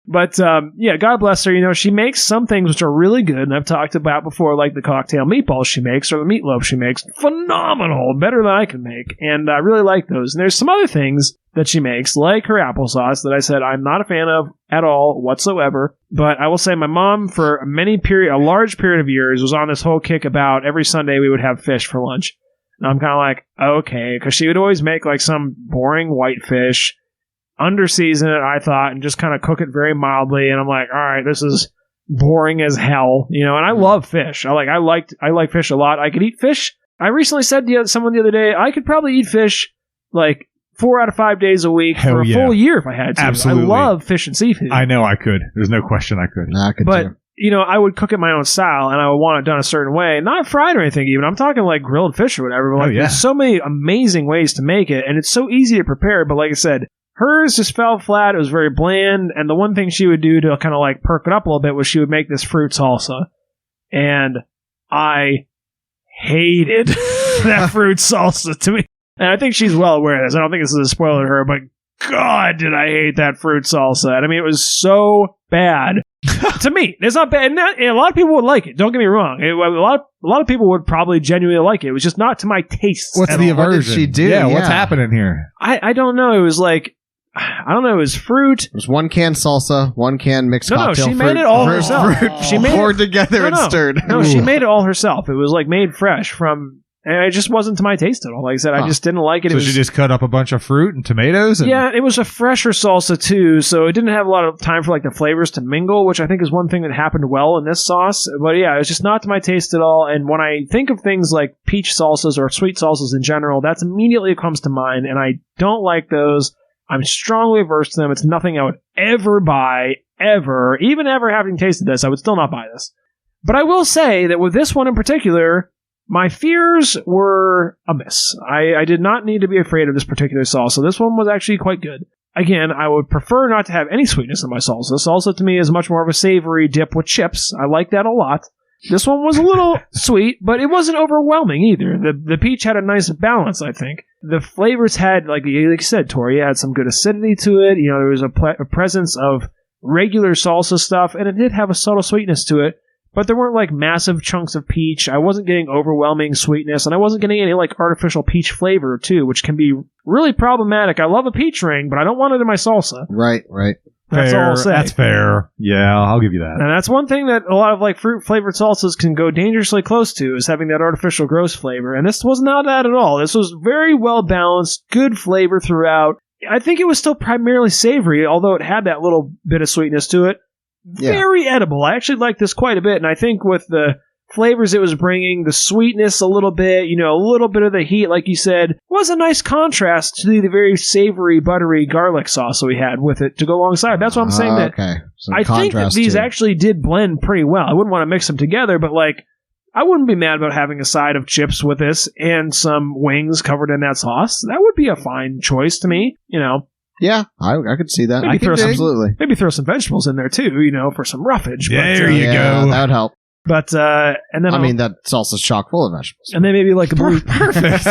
but yeah, God bless her. You know, she makes some things which are really good, and I've talked about before, like the cocktail meatballs she makes or the meatloaf she makes. Phenomenal, better than I can make, and I really like those. And there's some other things that she makes, like her applesauce, that I said I'm not a fan of at all whatsoever. But I will say my mom, for a large period of years, was on this whole kick about every Sunday we would have fish for lunch. And I'm kind of like, okay, because she would always make like some boring white fish, underseason it, I thought, and just kind of cook it very mildly. And I'm like, all right, this is boring as hell, you know. And I love fish. I like fish a lot. I could eat fish. I recently said to someone the other day, I could probably eat fish like 4 out of 5 days a week for a full year if I had to. Absolutely. I love fish and seafood. I know I could. There's no question I could. I could but too. you know, I would cook it my own style, and I would want it done a certain way, not fried or anything. Even I'm talking like grilled fish or whatever. But like, there's so many amazing ways to make it, and it's so easy to prepare. But like I said, hers just fell flat. It was very bland, and the one thing she would do to kind of like perk it up a little bit was she would make this fruit salsa, and I hated that fruit salsa. To me. And I think she's well aware of this. I don't think this is a spoiler to her, but God, did I hate that fruit salsa. And I mean, it was so bad. To me, it's not bad. And a lot of people would like it. Don't get me wrong. A lot of people would probably genuinely like it. It was just not to my taste. What's the aversion? What did she do? Yeah, what's happening here? I don't know. It was like, I don't know. It was fruit. It was 1 can salsa, 1 can mixed cocktail. No, she made it all herself. She made poured together and stirred. No, she made it all herself. It was like made fresh from. And it just wasn't to my taste at all. Like I said, I just didn't like it. So she just cut up a bunch of fruit and tomatoes? Yeah, it was a fresher salsa too, so it didn't have a lot of time for like the flavors to mingle, which I think is one thing that happened well in this sauce. But yeah, it was just not to my taste at all. And when I think of things like peach salsas or sweet salsas in general, that's immediately what comes to mind, and I don't like those. I'm strongly averse to them. It's nothing I would ever buy, ever. Even ever having tasted this, I would still not buy this. But I will say that with this one in particular, my fears were amiss. I did not need to be afraid of this particular salsa. So this one was actually quite good. Again, I would prefer not to have any sweetness in my salsa. Salsa to me is much more of a savory dip with chips. I like that a lot. This one was a little sweet, but it wasn't overwhelming either. The peach had a nice balance, I think. The flavors had, like you said, Tori, it had some good acidity to it. You know, there was a presence of regular salsa stuff, and it did have a subtle sweetness to it. But there weren't like massive chunks of peach. I wasn't getting overwhelming sweetness, and I wasn't getting any like artificial peach flavor too, which can be really problematic. I love a peach ring, but I don't want it in my salsa. Right. That's all I'll say. That's fair. Yeah, I'll give you that. And that's one thing that a lot of like fruit flavored salsas can go dangerously close to, is having that artificial gross flavor. And this was not that at all. This was very well balanced, good flavor throughout. I think it was still primarily savory, although it had that little bit of sweetness to it. Very edible. I actually like this quite a bit, and I think with the flavors it was bringing, the sweetness a little bit, a little bit of the heat, like you said, was a nice contrast to the very savory, buttery garlic sauce that we had with it to go alongside. That's what I'm saying. That okay. I think that these actually did blend pretty well. I wouldn't want to mix them together, but I wouldn't be mad about having a side of chips with this and some wings covered in that sauce. That would be a fine choice to me, Yeah, I could see that. Absolutely. Maybe throw some vegetables in there too, for some roughage. There you go. That would help. But and then that salsa's chock full of vegetables. And then maybe like a blue. Perfect.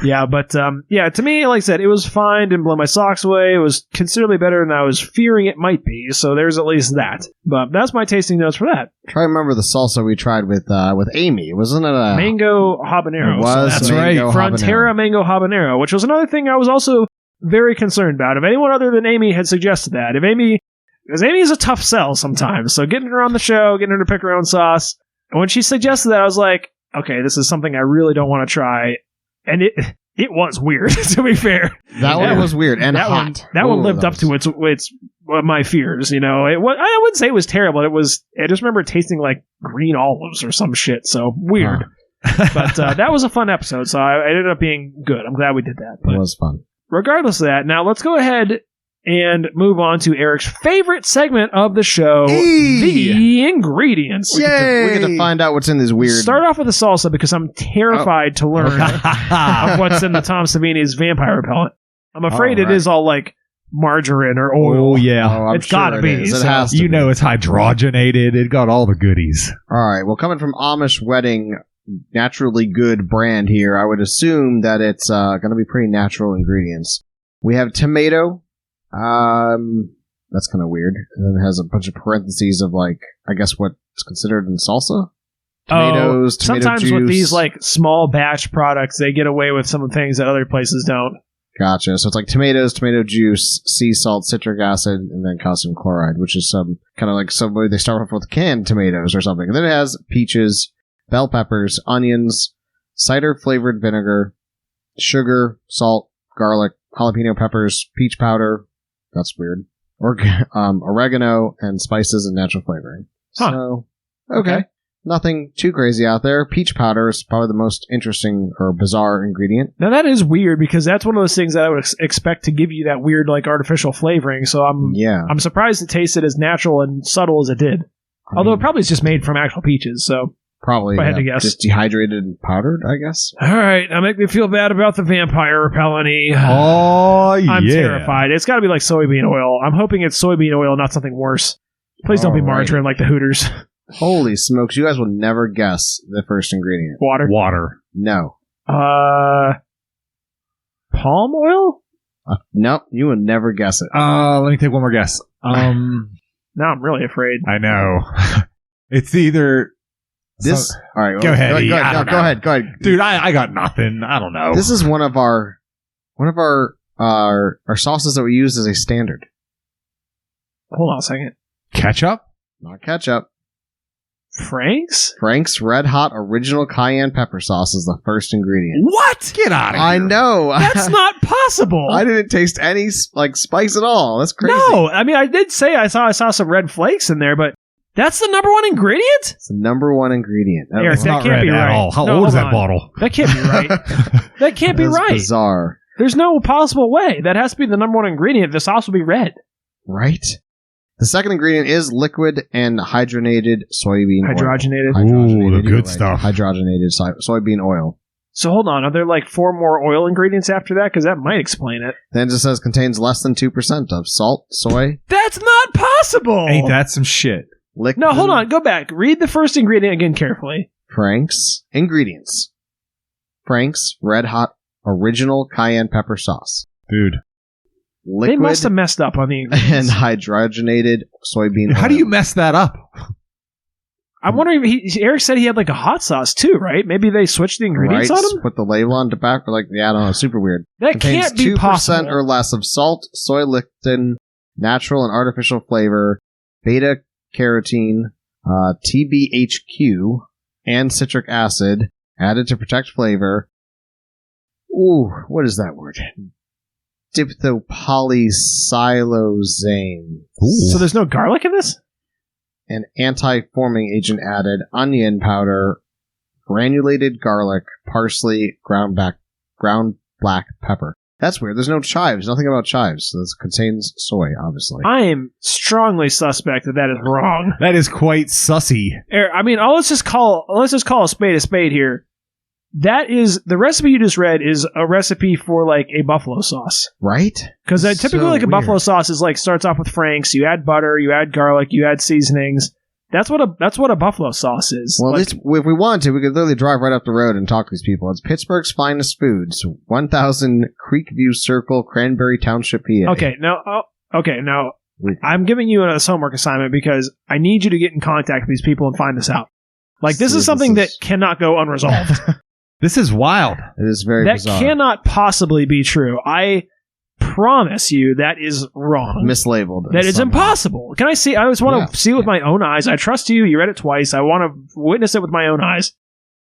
Yeah, but to me, like I said, it was fine. Didn't blow my socks away. It was considerably better than I was fearing it might be. So there's at least that. But that's my tasting notes for that. Try to remember the salsa we tried with Amy. Wasn't it a mango habanero? It was. That's right. Frontera mango habanero, which was another thing I was also very concerned about. If anyone other than Amy had suggested that, because Amy is a tough sell sometimes, so getting her on the show, getting her to pick her own sauce, and when she suggested that, I was like, okay, this is something I really don't want to try, and it was weird, to be fair. That one was weird and hot. That one lived up to its my fears, I wouldn't say it was terrible. I just remember tasting like green olives or some shit, so weird. But that was a fun episode, so I ended up being good. I'm glad we did that. But it was fun. Regardless of that, now let's go ahead and move on to Eric's favorite segment of the show, the ingredients. We get to find out what's in this weird... Start off with the salsa because I'm terrified to learn of what's in the Tom Savini's vampire repellent. I'm afraid it is all like margarine or oil. Oh, yeah. It's gotta be. It has to be. It's hydrogenated. It got all the goodies. All right. Well, coming from Amish Wedding, naturally good brand here, I would assume that it's going to be pretty natural ingredients. We have tomato. That's kind of weird. And then it has a bunch of parentheses of I guess what's considered in salsa. Tomatoes, tomato sometimes juice. With these small batch products, they get away with some things that other places don't. Gotcha. So it's like tomatoes, tomato juice, sea salt, citric acid, and then calcium chloride, which is some kind of like somebody they start off with canned tomatoes or something. And then it has peaches, bell peppers, onions, cider flavored vinegar, sugar, salt, garlic, jalapeno peppers, peach powder. That's weird. Oregano and spices and natural flavoring. Huh. So, okay. Nothing too crazy out there. Peach powder is probably the most interesting or bizarre ingredient. Now that is weird because that's one of those things that I would expect to give you that weird artificial flavoring. So I'm surprised it tasted as natural and subtle as it did. Although it probably is just made from actual peaches. So probably if I had to guess. Just dehydrated and powdered, I guess. All right, now make me feel bad about the vampire repellent-y. Oh, yeah. I'm terrified. It's got to be like soybean oil. I'm hoping it's soybean oil, not something worse. Please don't be margarine like the Hooters. Holy smokes, you guys will never guess the first ingredient. Water. No. Palm oil? Nope, you will never guess it. Let me take one more guess. Now I'm really afraid. I know. It's either... This. All right. Go ahead. Go ahead. Dude, I got nothing. I don't know. This is one of our sauces that we use as a standard. Hold on a second. Ketchup? Not ketchup. Frank's Red Hot Original Cayenne Pepper Sauce is the first ingredient. What? Get out of here. I know. That's not possible. I didn't taste any spice at all. That's crazy. No, I mean I did say I saw some red flakes in there, but that's the number one ingredient? It's the number one ingredient. Eric, that can't be right. How old is that bottle? That can't be right. That can't be right. Bizarre. There's no possible way. That has to be the number one ingredient. The sauce will be red. Right? The second ingredient is liquid and hydrogenated soybean oil. Ooh, the good stuff. Hydrogenated soybean oil. So hold on. Are there 4 more oil ingredients after that? Because that might explain it. Then it just says contains less than 2% of salt, soy. That's not possible! Ain't that some shit? Liquid. No, hold on. Go back. Read the first ingredient again carefully. Frank's ingredients. Frank's Red Hot Original Cayenne Pepper Sauce. Dude. Liquid they must have messed up on the ingredients. and hydrogenated soybean oil. How do you mess that up? I'm wondering if Eric said he had a hot sauce too, right? Maybe they switched the ingredients on him? Put the label on the back. I don't know. Super weird. That Contains can't be 2% possible. or less of salt, soy lecithin, natural and artificial flavor, beta carotene, TBHQ, and citric acid added to protect flavor. Ooh, what is that word? Diphthopolysylosane. So there's no garlic in this? an anti-forming agent added, onion powder, granulated garlic, parsley, ground black pepper. That's weird. There's no chives. Nothing about chives. This contains soy, obviously. I am strongly suspect that is wrong. That is quite sussy. I mean, let's just call a spade here. That is the recipe you just read is a recipe for like a buffalo sauce, Right? Because typically So like a weird. buffalo sauce is like starts off with Frank's. You add butter, you add garlic, you add seasonings. That's what a buffalo sauce is. Well, Like, at least if we wanted to, we could literally drive right up the road and talk to these people. It's Pittsburgh's finest foods, 1000 Creekview Circle, Cranberry Township, PA. okay, now I'm giving you a homework assignment because I need you to get in contact with these people and find this out. Like this is something that cannot go unresolved. This is wild. It is very That bizarre. cannot possibly be true. I promise you that is wrong. Mislabeled. That is somehow. impossible. Can I see? I just want Yeah. to see with my own eyes. I trust you. You read it twice. I want to witness it with my own eyes.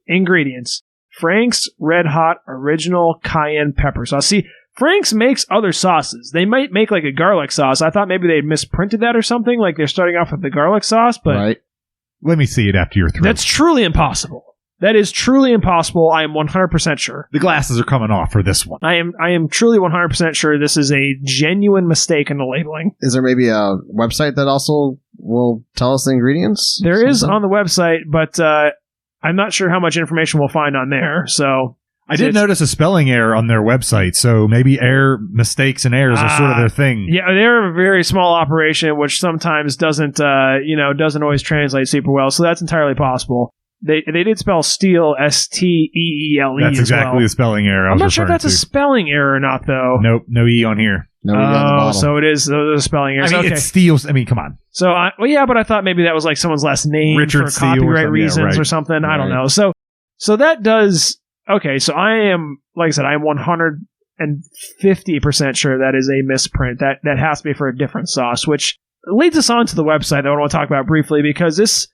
Ingredients: Frank's Red Hot Original Cayenne Pepper Sauce. See, Frank's makes other sauces. They might make like a garlic sauce. I thought maybe they had misprinted that or something. Like they're starting off with the garlic sauce, but Right. Let me see it after you're through. that's truly impossible. That is truly impossible. I am 100% sure. The glasses are coming off for this one. I am truly 100% sure this is a genuine mistake in the labeling. Is there maybe a website that also will tell us the ingredients? There is Something? on the website, but I'm not sure how much information we'll find on there. So I did notice a spelling error on their website, so maybe mistakes and errors are sort of their thing. yeah, they're a very small operation, which sometimes doesn't always translate super well. So that's entirely possible. They did spell steel Steele. That's exactly the spelling error I I'm was not sure if referring that's a to. spelling error or not, though. Nope, no E on here. No, we got the Oh, bottle. so it is a spelling error. I mean, Okay. it's Steele's. I mean, come on. So, but I thought maybe that was like someone's last name Richard for Steele or copyright something. Yeah, reasons right. or something. I don't Right. know. So that does okay. So I am, like I said, I am 150% sure that is a misprint. That has to be for a different sauce, which leads us on to the website that I want to talk about briefly because this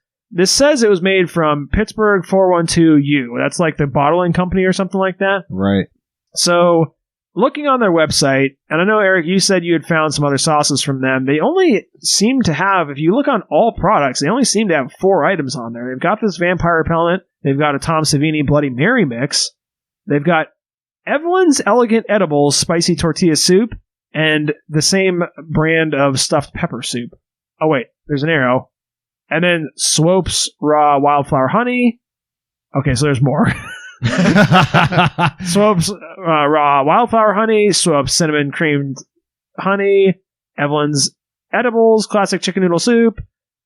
says it was made from Pittsburgh 412U. That's like the bottling company or something like that. Right. So, looking on their website, and I know, Eric, you said you had found some other sauces from them. They only seem to have, if you look on all products, they only seem to have 4 items on there. They've got this vampire repellent. They've got a Tom Savini Bloody Mary mix. They've got Evelyn's Elegant Edibles Spicy Tortilla Soup and the same brand of stuffed pepper soup. Oh, wait, there's an arrow. And then Swope's Raw Wildflower Honey. Okay, so there's more. Swope's Raw Wildflower Honey, Swope's Cinnamon Creamed Honey, Evelyn's Edibles Classic Chicken Noodle Soup,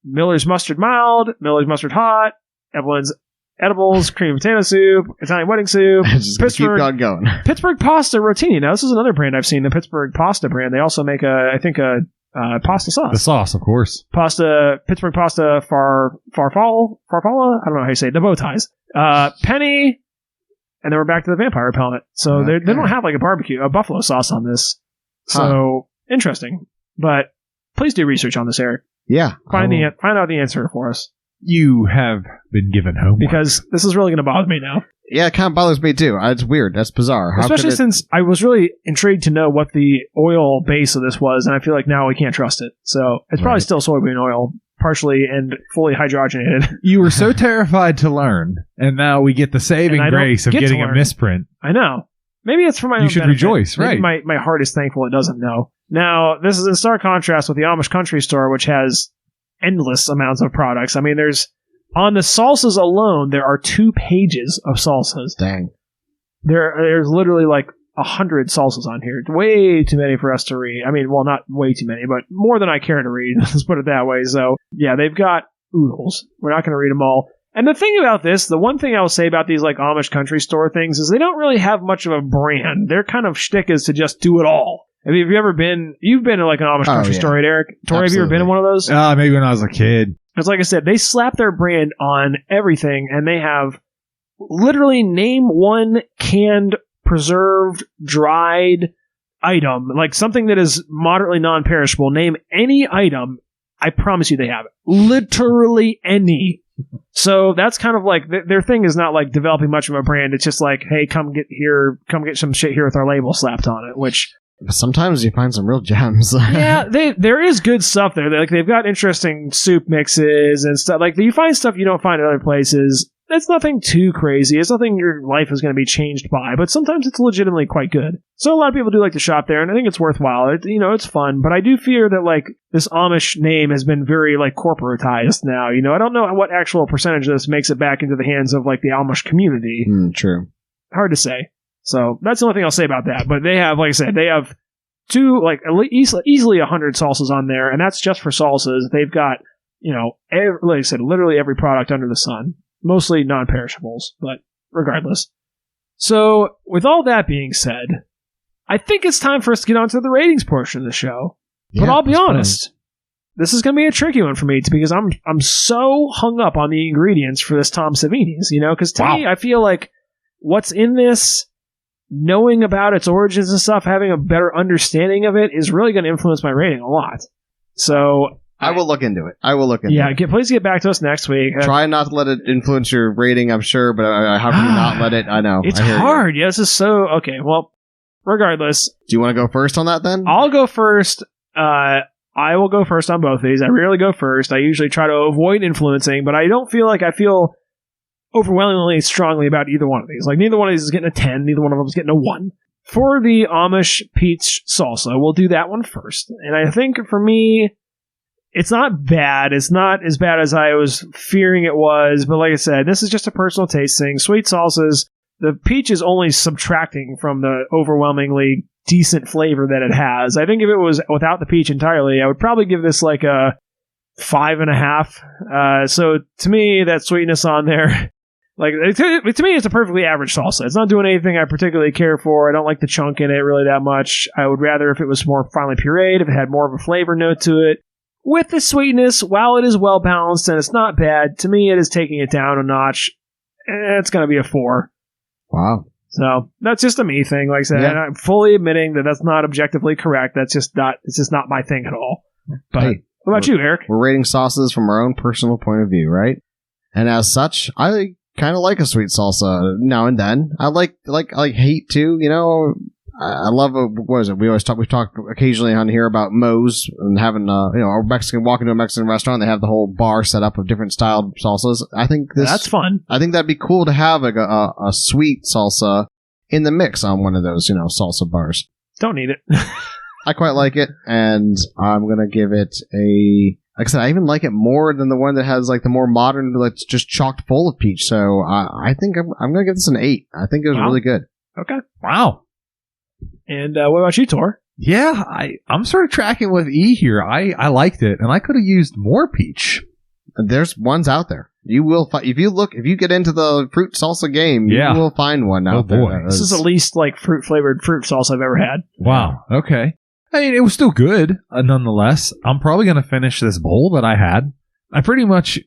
Miller's Mustard Mild, Miller's Mustard Hot, Evelyn's Edibles Cream Potato Soup, Italian Wedding Soup, Just gonna keep on going. Pittsburgh Pasta Rotini. Now, this is another brand I've seen, the Pittsburgh Pasta brand. They also make a pasta sauce. The sauce, of course. Pittsburgh Pasta Farfalla? I don't know how you say it. The bow ties. Penny, and then we're back to the vampire repellent. So they don't have like a buffalo sauce on this. So interesting. But please do research on this, Eric. Yeah. Find out the answer for us. You have been given homework. Because this is really going to bother me now. Yeah, it kind of bothers me too. It's weird. That's bizarre. How Especially could it- since I was really intrigued to know what the oil base of this was, and I feel like now we can't trust it. So it's probably Right. still soybean oil, partially and fully hydrogenated. You were so terrified to learn, and now we get the saving And I don't grace of get to getting a learn. misprint. I know. Maybe it's for my own You should benefit. rejoice, Maybe right. my heart is thankful it doesn't know. Now, this is in stark contrast with the Amish Country Store, which has endless amounts of products. I mean, on the salsas alone, there are 2 pages of salsas. Dang. There's literally like 100 salsas on here. Way too many for us to read. I mean, well, not way too many, but more than I care to read. Let's put it that way. So, yeah, they've got oodles. We're not going to read them all. And the thing about this, the one thing I will say about these like Amish Country Store things is they don't really have much of a brand. Their kind of shtick is to just do it all. I mean, you've been to like an Amish Country yeah. Store, right, Eric? Tori, have you ever been in one of those? Maybe when I was a kid. It's like I said, they slap their brand on everything, and they have literally name one canned, preserved, dried item, like something that is moderately non-perishable. Name any item, I promise you they have it. Literally any. So that's kind of like, their thing is not like developing much of a brand. It's just like, hey, come get some shit here with our label slapped on it, which But sometimes you find some real gems. Yeah, there is good stuff there. Like they've got interesting soup mixes and stuff. Like you find stuff you don't find in other places. It's nothing too crazy. It's nothing your life is going to be changed by, but sometimes it's legitimately quite good. So a lot of people do like to shop there, and I think it's worthwhile. It's fun, but I do fear that like this Amish name has been very like corporatized now. I don't know what actual percentage of this makes it back into the hands of like the Amish community. True. Hard to say. So that's the only thing I'll say about that. But they have, like I said, they have like easily 100 salsas on there, and that's just for salsas. They've got, like I said, literally every product under the sun. Mostly non-perishables, but regardless. So, with all that being said, I think it's time for us to get on to the ratings portion of the show. But I'll be honest, this is going to be a tricky one for me because I'm so hung up on the ingredients for this Tom Savini's, because to me, I feel like what's in this, knowing about its origins and stuff, having a better understanding of it is really going to influence my rating a lot. So... I will look into it. Yeah, please get back to us next week. Try not to let it influence your rating, I'm sure, but how can you not let it? I know. It's hard. Yeah, this is so... Okay, well, regardless. Do you want to go first on that then? I'll go first. I will go first on both of these. I rarely go first. I usually try to avoid influencing, but I don't feel like I feel overwhelmingly strongly about either one of these. Like, neither one of these is getting a 10. Neither one of them is getting a 1. For the Amish peach salsa, we'll do that one first. And I think for me... It's not bad. It's not as bad as I was fearing it was. But like I said, this is just a personal taste thing. Sweet salsas, the peach is only subtracting from the overwhelmingly decent flavor that it has. I think if it was without the peach entirely, I would probably give this like a 5.5. So to me, that sweetness on there, like to me, it's a perfectly average salsa. It's not doing anything I particularly care for. I don't like the chunk in it really that much. I would rather if it was more finely pureed, if it had more of a flavor note to it. With the sweetness, while it is well balanced and it's not bad, to me it is taking it down a notch. It's going to be a 4. Wow. So that's just a me thing. Like I said, and I'm fully admitting that that's not objectively correct. It's just not my thing at all. But hey, what about you, Eric? We're rating sauces from our own personal point of view, right? And as such, I kind of like a sweet salsa now and then. I like hate too, I love what is it? We talk occasionally on here about Moe's and having walk into a Mexican restaurant. They have the whole bar set up of different styled salsas. I think that's fun. I think that'd be cool to have like a sweet salsa in the mix on one of those salsa bars. Don't need it. I quite like it, and I'm gonna give it a. Like I said, I even like it more than the one that has like the more modern, like just chocked full of peach. So I think I'm gonna give this an 8. I think it was really good. Okay. Wow. And what about you, Tor? Yeah, I'm sort of tracking with E here. I liked it, and I could have used more peach. There's ones out there. You will find if you get into the fruit salsa game, you will find one out there. This is the least like fruit flavored fruit salsa I've ever had. Wow. Okay. I mean, it was still good, nonetheless. I'm probably going to finish this bowl that I had. I pretty much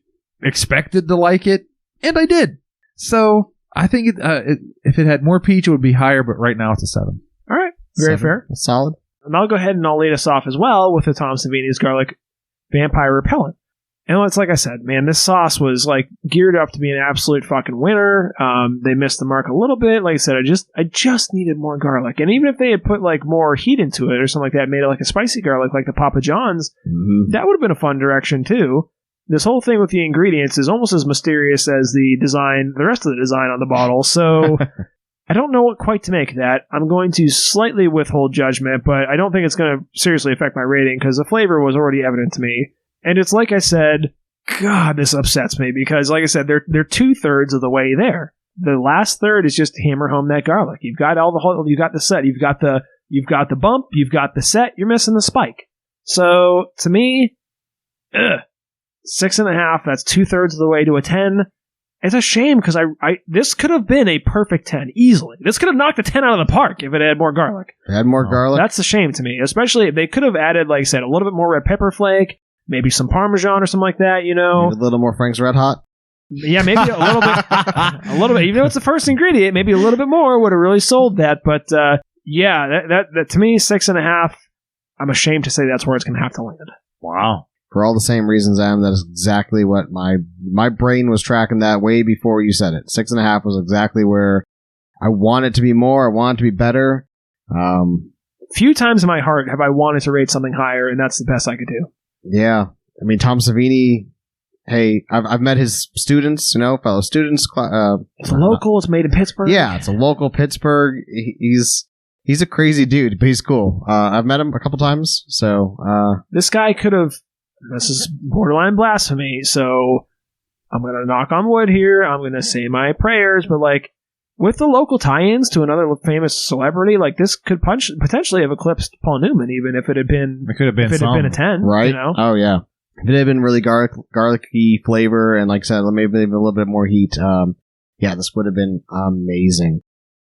expected to like it, and I did. So I think if it had more peach, it would be higher, but right now it's a 7. All right. Very fair. That's solid. And I'll go ahead and I'll lead us off as well with the Tom Savini's Garlic Vampire Repellent. And it's like I said, man, this sauce was like geared up to be an absolute fucking winner. They missed the mark a little bit. Like I said, I just needed more garlic. And even if they had put like more heat into it or something like that, made it like a spicy garlic like the Papa John's, that would have been a fun direction too. This whole thing with the ingredients is almost as mysterious as the rest of the design on the bottle. So I don't know what quite to make of that. I'm going to slightly withhold judgment, but I don't think it's going to seriously affect my rating because the flavor was already evident to me. And it's like I said, God, this upsets me because, like I said, they're 2/3 of the way there. The last third is just to hammer home that garlic. You've got you got the set, you've got the bump, you've got the set. You're missing the spike. So to me, 6.5. That's 2/3 of the way to a 10. It's a shame because this could have been a perfect 10 easily. This could have knocked a 10 out of the park if it had more garlic. Garlic? That's a shame to me, especially if they could have added, like I said, a little bit more red pepper flake, maybe some Parmesan or something like that, Maybe a little more Frank's Red Hot? Yeah, maybe a little bit. A little bit. Even though it's the first ingredient, maybe a little bit more would have really sold that. But yeah, that to me, 6.5. I'm ashamed to say that's where it's going to have to land. Wow. For all the same reasons, Adam, that is exactly what my brain was tracking that way before you said it. 6.5 was exactly where I want it to be more. I want it to be better. few times in my heart have I wanted to rate something higher, and that's the best I could do. Yeah. I mean, Tom Savini, hey, I've met his students, fellow students. It's local. It's made in Pittsburgh. Yeah, it's a local Pittsburgh. He's a crazy dude, but he's cool. I've met him a couple times, so... This guy could have... This is borderline blasphemy, so I'm going to knock on wood here. I'm going to say my prayers, but like, with the local tie-ins to another famous celebrity, like this could potentially have eclipsed Paul Newman, even if it had been... It could have been if it had been a 10, right? Oh, yeah. If it had been really garlicky flavor and, like I said, maybe a little bit more heat, this would have been amazing.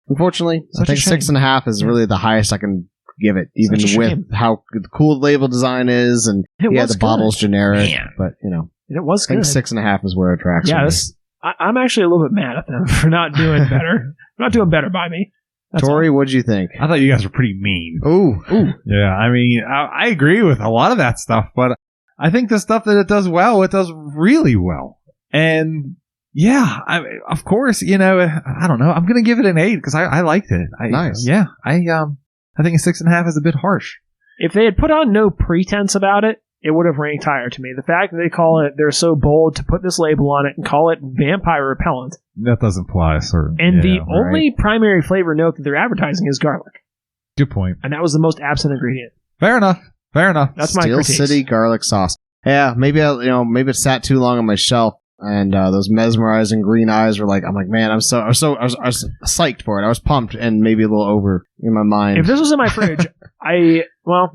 Unfortunately, I think 6.5 is really the highest I can give it, even with how cool the label design is, and the bottle's generic. Man. But it was good. I think 6.5 is where it tracks. Yeah, I'm actually a little bit mad at them for not doing better. Not doing better by me. Tori, what'd you think? I thought you guys were pretty mean. Ooh. Yeah, I mean, I agree with a lot of that stuff, but I think the stuff that it does well, it does really well. And yeah, of course, I don't know. I'm going to give it an 8 because I liked it. Nice. Yeah, I think a 6.5 is a bit harsh. If they had put on no pretense about it, it would have ranked higher to me. The fact that they're so bold to put this label on it and call it Vampire Repellent. That does imply a certain... And the only primary flavor note that they're advertising is garlic. Good point. And that was the most absent ingredient. Fair enough. That's my Steel critique. City garlic sauce. Yeah, maybe maybe it sat too long on my shelf, and those mesmerizing green eyes were like, I'm like, man, I was psyched for it. I was pumped, and maybe a little over in my mind. If this was in my fridge,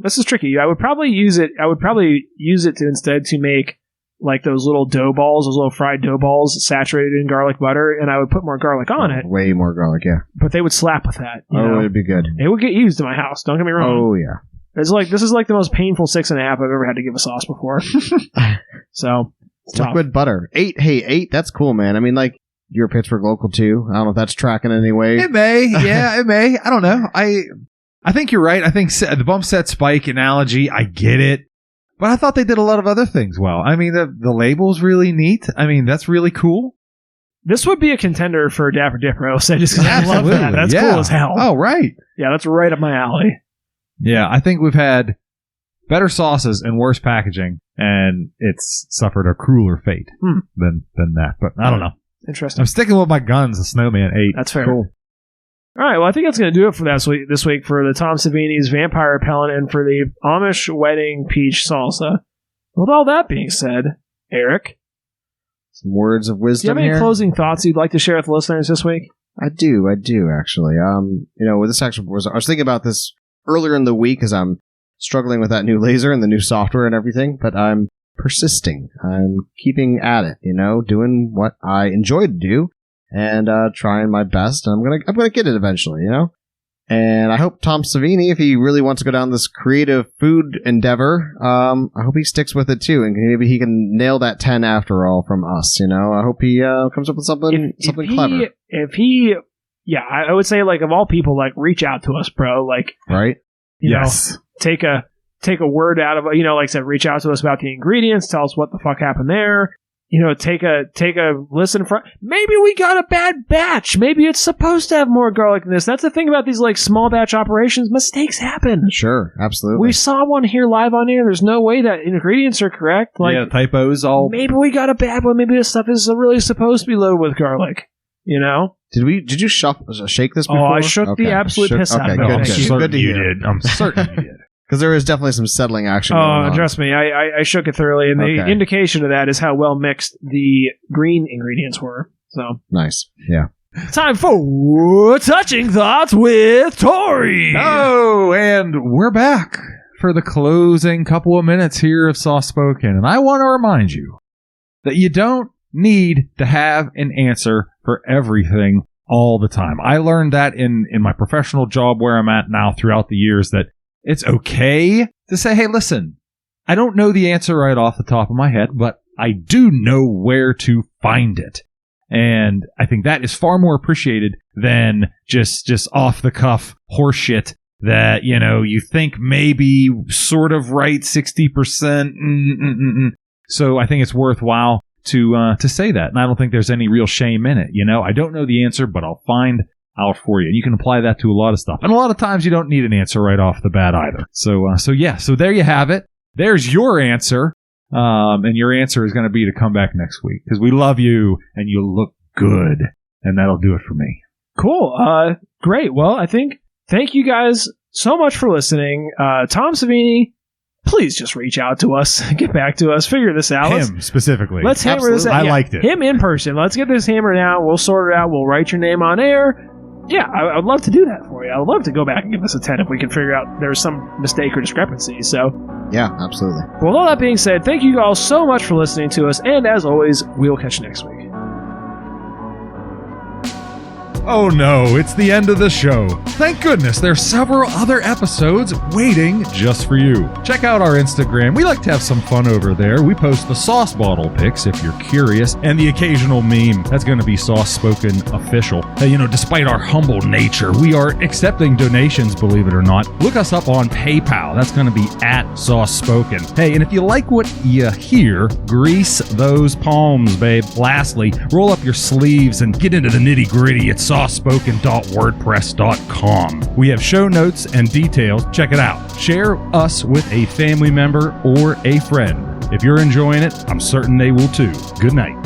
this is tricky. I would probably use it. To instead to make like those little dough balls, those little fried dough balls saturated in garlic butter, and I would put more garlic on it. Way more garlic, yeah. But they would slap with that. It'd be good. It would get used in my house. Don't get me wrong. Oh yeah. This is like the most painful 6.5 I've ever had to give a sauce before. So liquid butter 8. Hey, 8. That's cool, man. I mean, like, you're a Pittsburgh local too. I don't know if that's tracking in any way. It may. Yeah, it may. I don't know. I think you're right. I think the bump set spike analogy, I get it. But I thought they did a lot of other things well. I mean, the label's really neat. I mean, that's really cool. This would be a contender for Dapper Dipper, I'll say, just because I love that. That's cool as hell. Oh, right. Yeah, that's right up my alley. Yeah, I think we've had better sauces and worse packaging, and it's suffered a crueler fate than that. But I don't know. Interesting. I'm sticking with my guns, the Snowman 8. That's fair. Cool. All right, well, I think that's going to do it for this week for the Tom Savini's Vampire Repellent and for the Amish Wedding Peach Salsa. With all that being said, Eric, some words of do wisdom. you have any here? closing thoughts you'd like to share with the listeners this week? I do actually. This actually I was thinking about this earlier in the week as I'm struggling with that new laser and the new software and everything, but I'm persisting. I'm keeping at it, doing what I enjoy to do and trying my best. And I'm gonna get it eventually, And I hope Tom Savini, if he really wants to go down this creative food endeavor, I hope he sticks with it too, and maybe he can nail that 10 after all from us. I hope he comes up with something clever. I would say, like, of all people, like, reach out to us, bro. Like, right? Yes. Take a word out of, like I said, reach out to us about the ingredients. Tell us what the fuck happened there. Take a listen from. Maybe we got a bad batch. Maybe it's supposed to have more garlic than this. That's the thing about these like small batch operations. Mistakes happen. Sure, absolutely. We saw one here live on air. There's no way that ingredients are correct. Like, typos all. Maybe we got a bad one. Maybe this stuff is really supposed to be loaded with garlic. Did you shake this before? Oh, I shook the absolute piss out of it. Good to you hear. did. I'm certain you did. Because there is definitely some settling action going on. Trust me, I shook it thoroughly, and the indication of that is how well mixed the green ingredients were. So nice, yeah. Time for Touching Thoughts with Tori. Oh, and we're back for the closing couple of minutes here of Soft Spoken, and I want to remind you that you don't need to have an answer for everything all the time. I learned that in my professional job where I'm at now throughout the years, that it's okay to say, hey, listen, I don't know the answer right off the top of my head, but I do know where to find it. And I think that is far more appreciated than just off the cuff horseshit that, you think maybe sort of right 60%. So I think it's worthwhile to say that. And I don't think there's any real shame in it. I don't know the answer, but I'll find out for you. You can apply that to a lot of stuff. And a lot of times you don't need an answer right off the bat either. So there you have it. There's your answer. And your answer is going to be to come back next week because we love you and you look good. And that'll do it for me. Cool. Great. Well, thank you guys so much for listening. Tom Savini, please just reach out to us. Get back to us. Figure this out. Him specifically. Let's hammer this out. I liked it. Him in person. Let's get this hammered out. We'll sort it out. We'll write your name on air. Yeah, I would love to do that for you. I would love to go back and give this a 10 if we can figure out there's some mistake or discrepancy. So, Yeah, absolutely. well, with all that being said, thank you all so much for listening to us. And as always, we'll catch you next week. Oh no, it's the end of the show. Thank goodness there's several other episodes waiting just for you. Check out our Instagram. We like to have some fun over there. We post the sauce bottle pics if you're curious, and the occasional meme. That's going to be Sauce Spoken official. Despite our humble nature, we are accepting donations, believe it or not. Look us up on PayPal. That's going to be at Sauce Spoken. Hey, and if you like what you hear, grease those palms, babe. Lastly, roll up your sleeves and get into the nitty-gritty at saucespoken.wordpress.com. We have show notes and details. Check it out. Share us with a family member or a friend. If you're enjoying it, I'm certain they will too. Good night.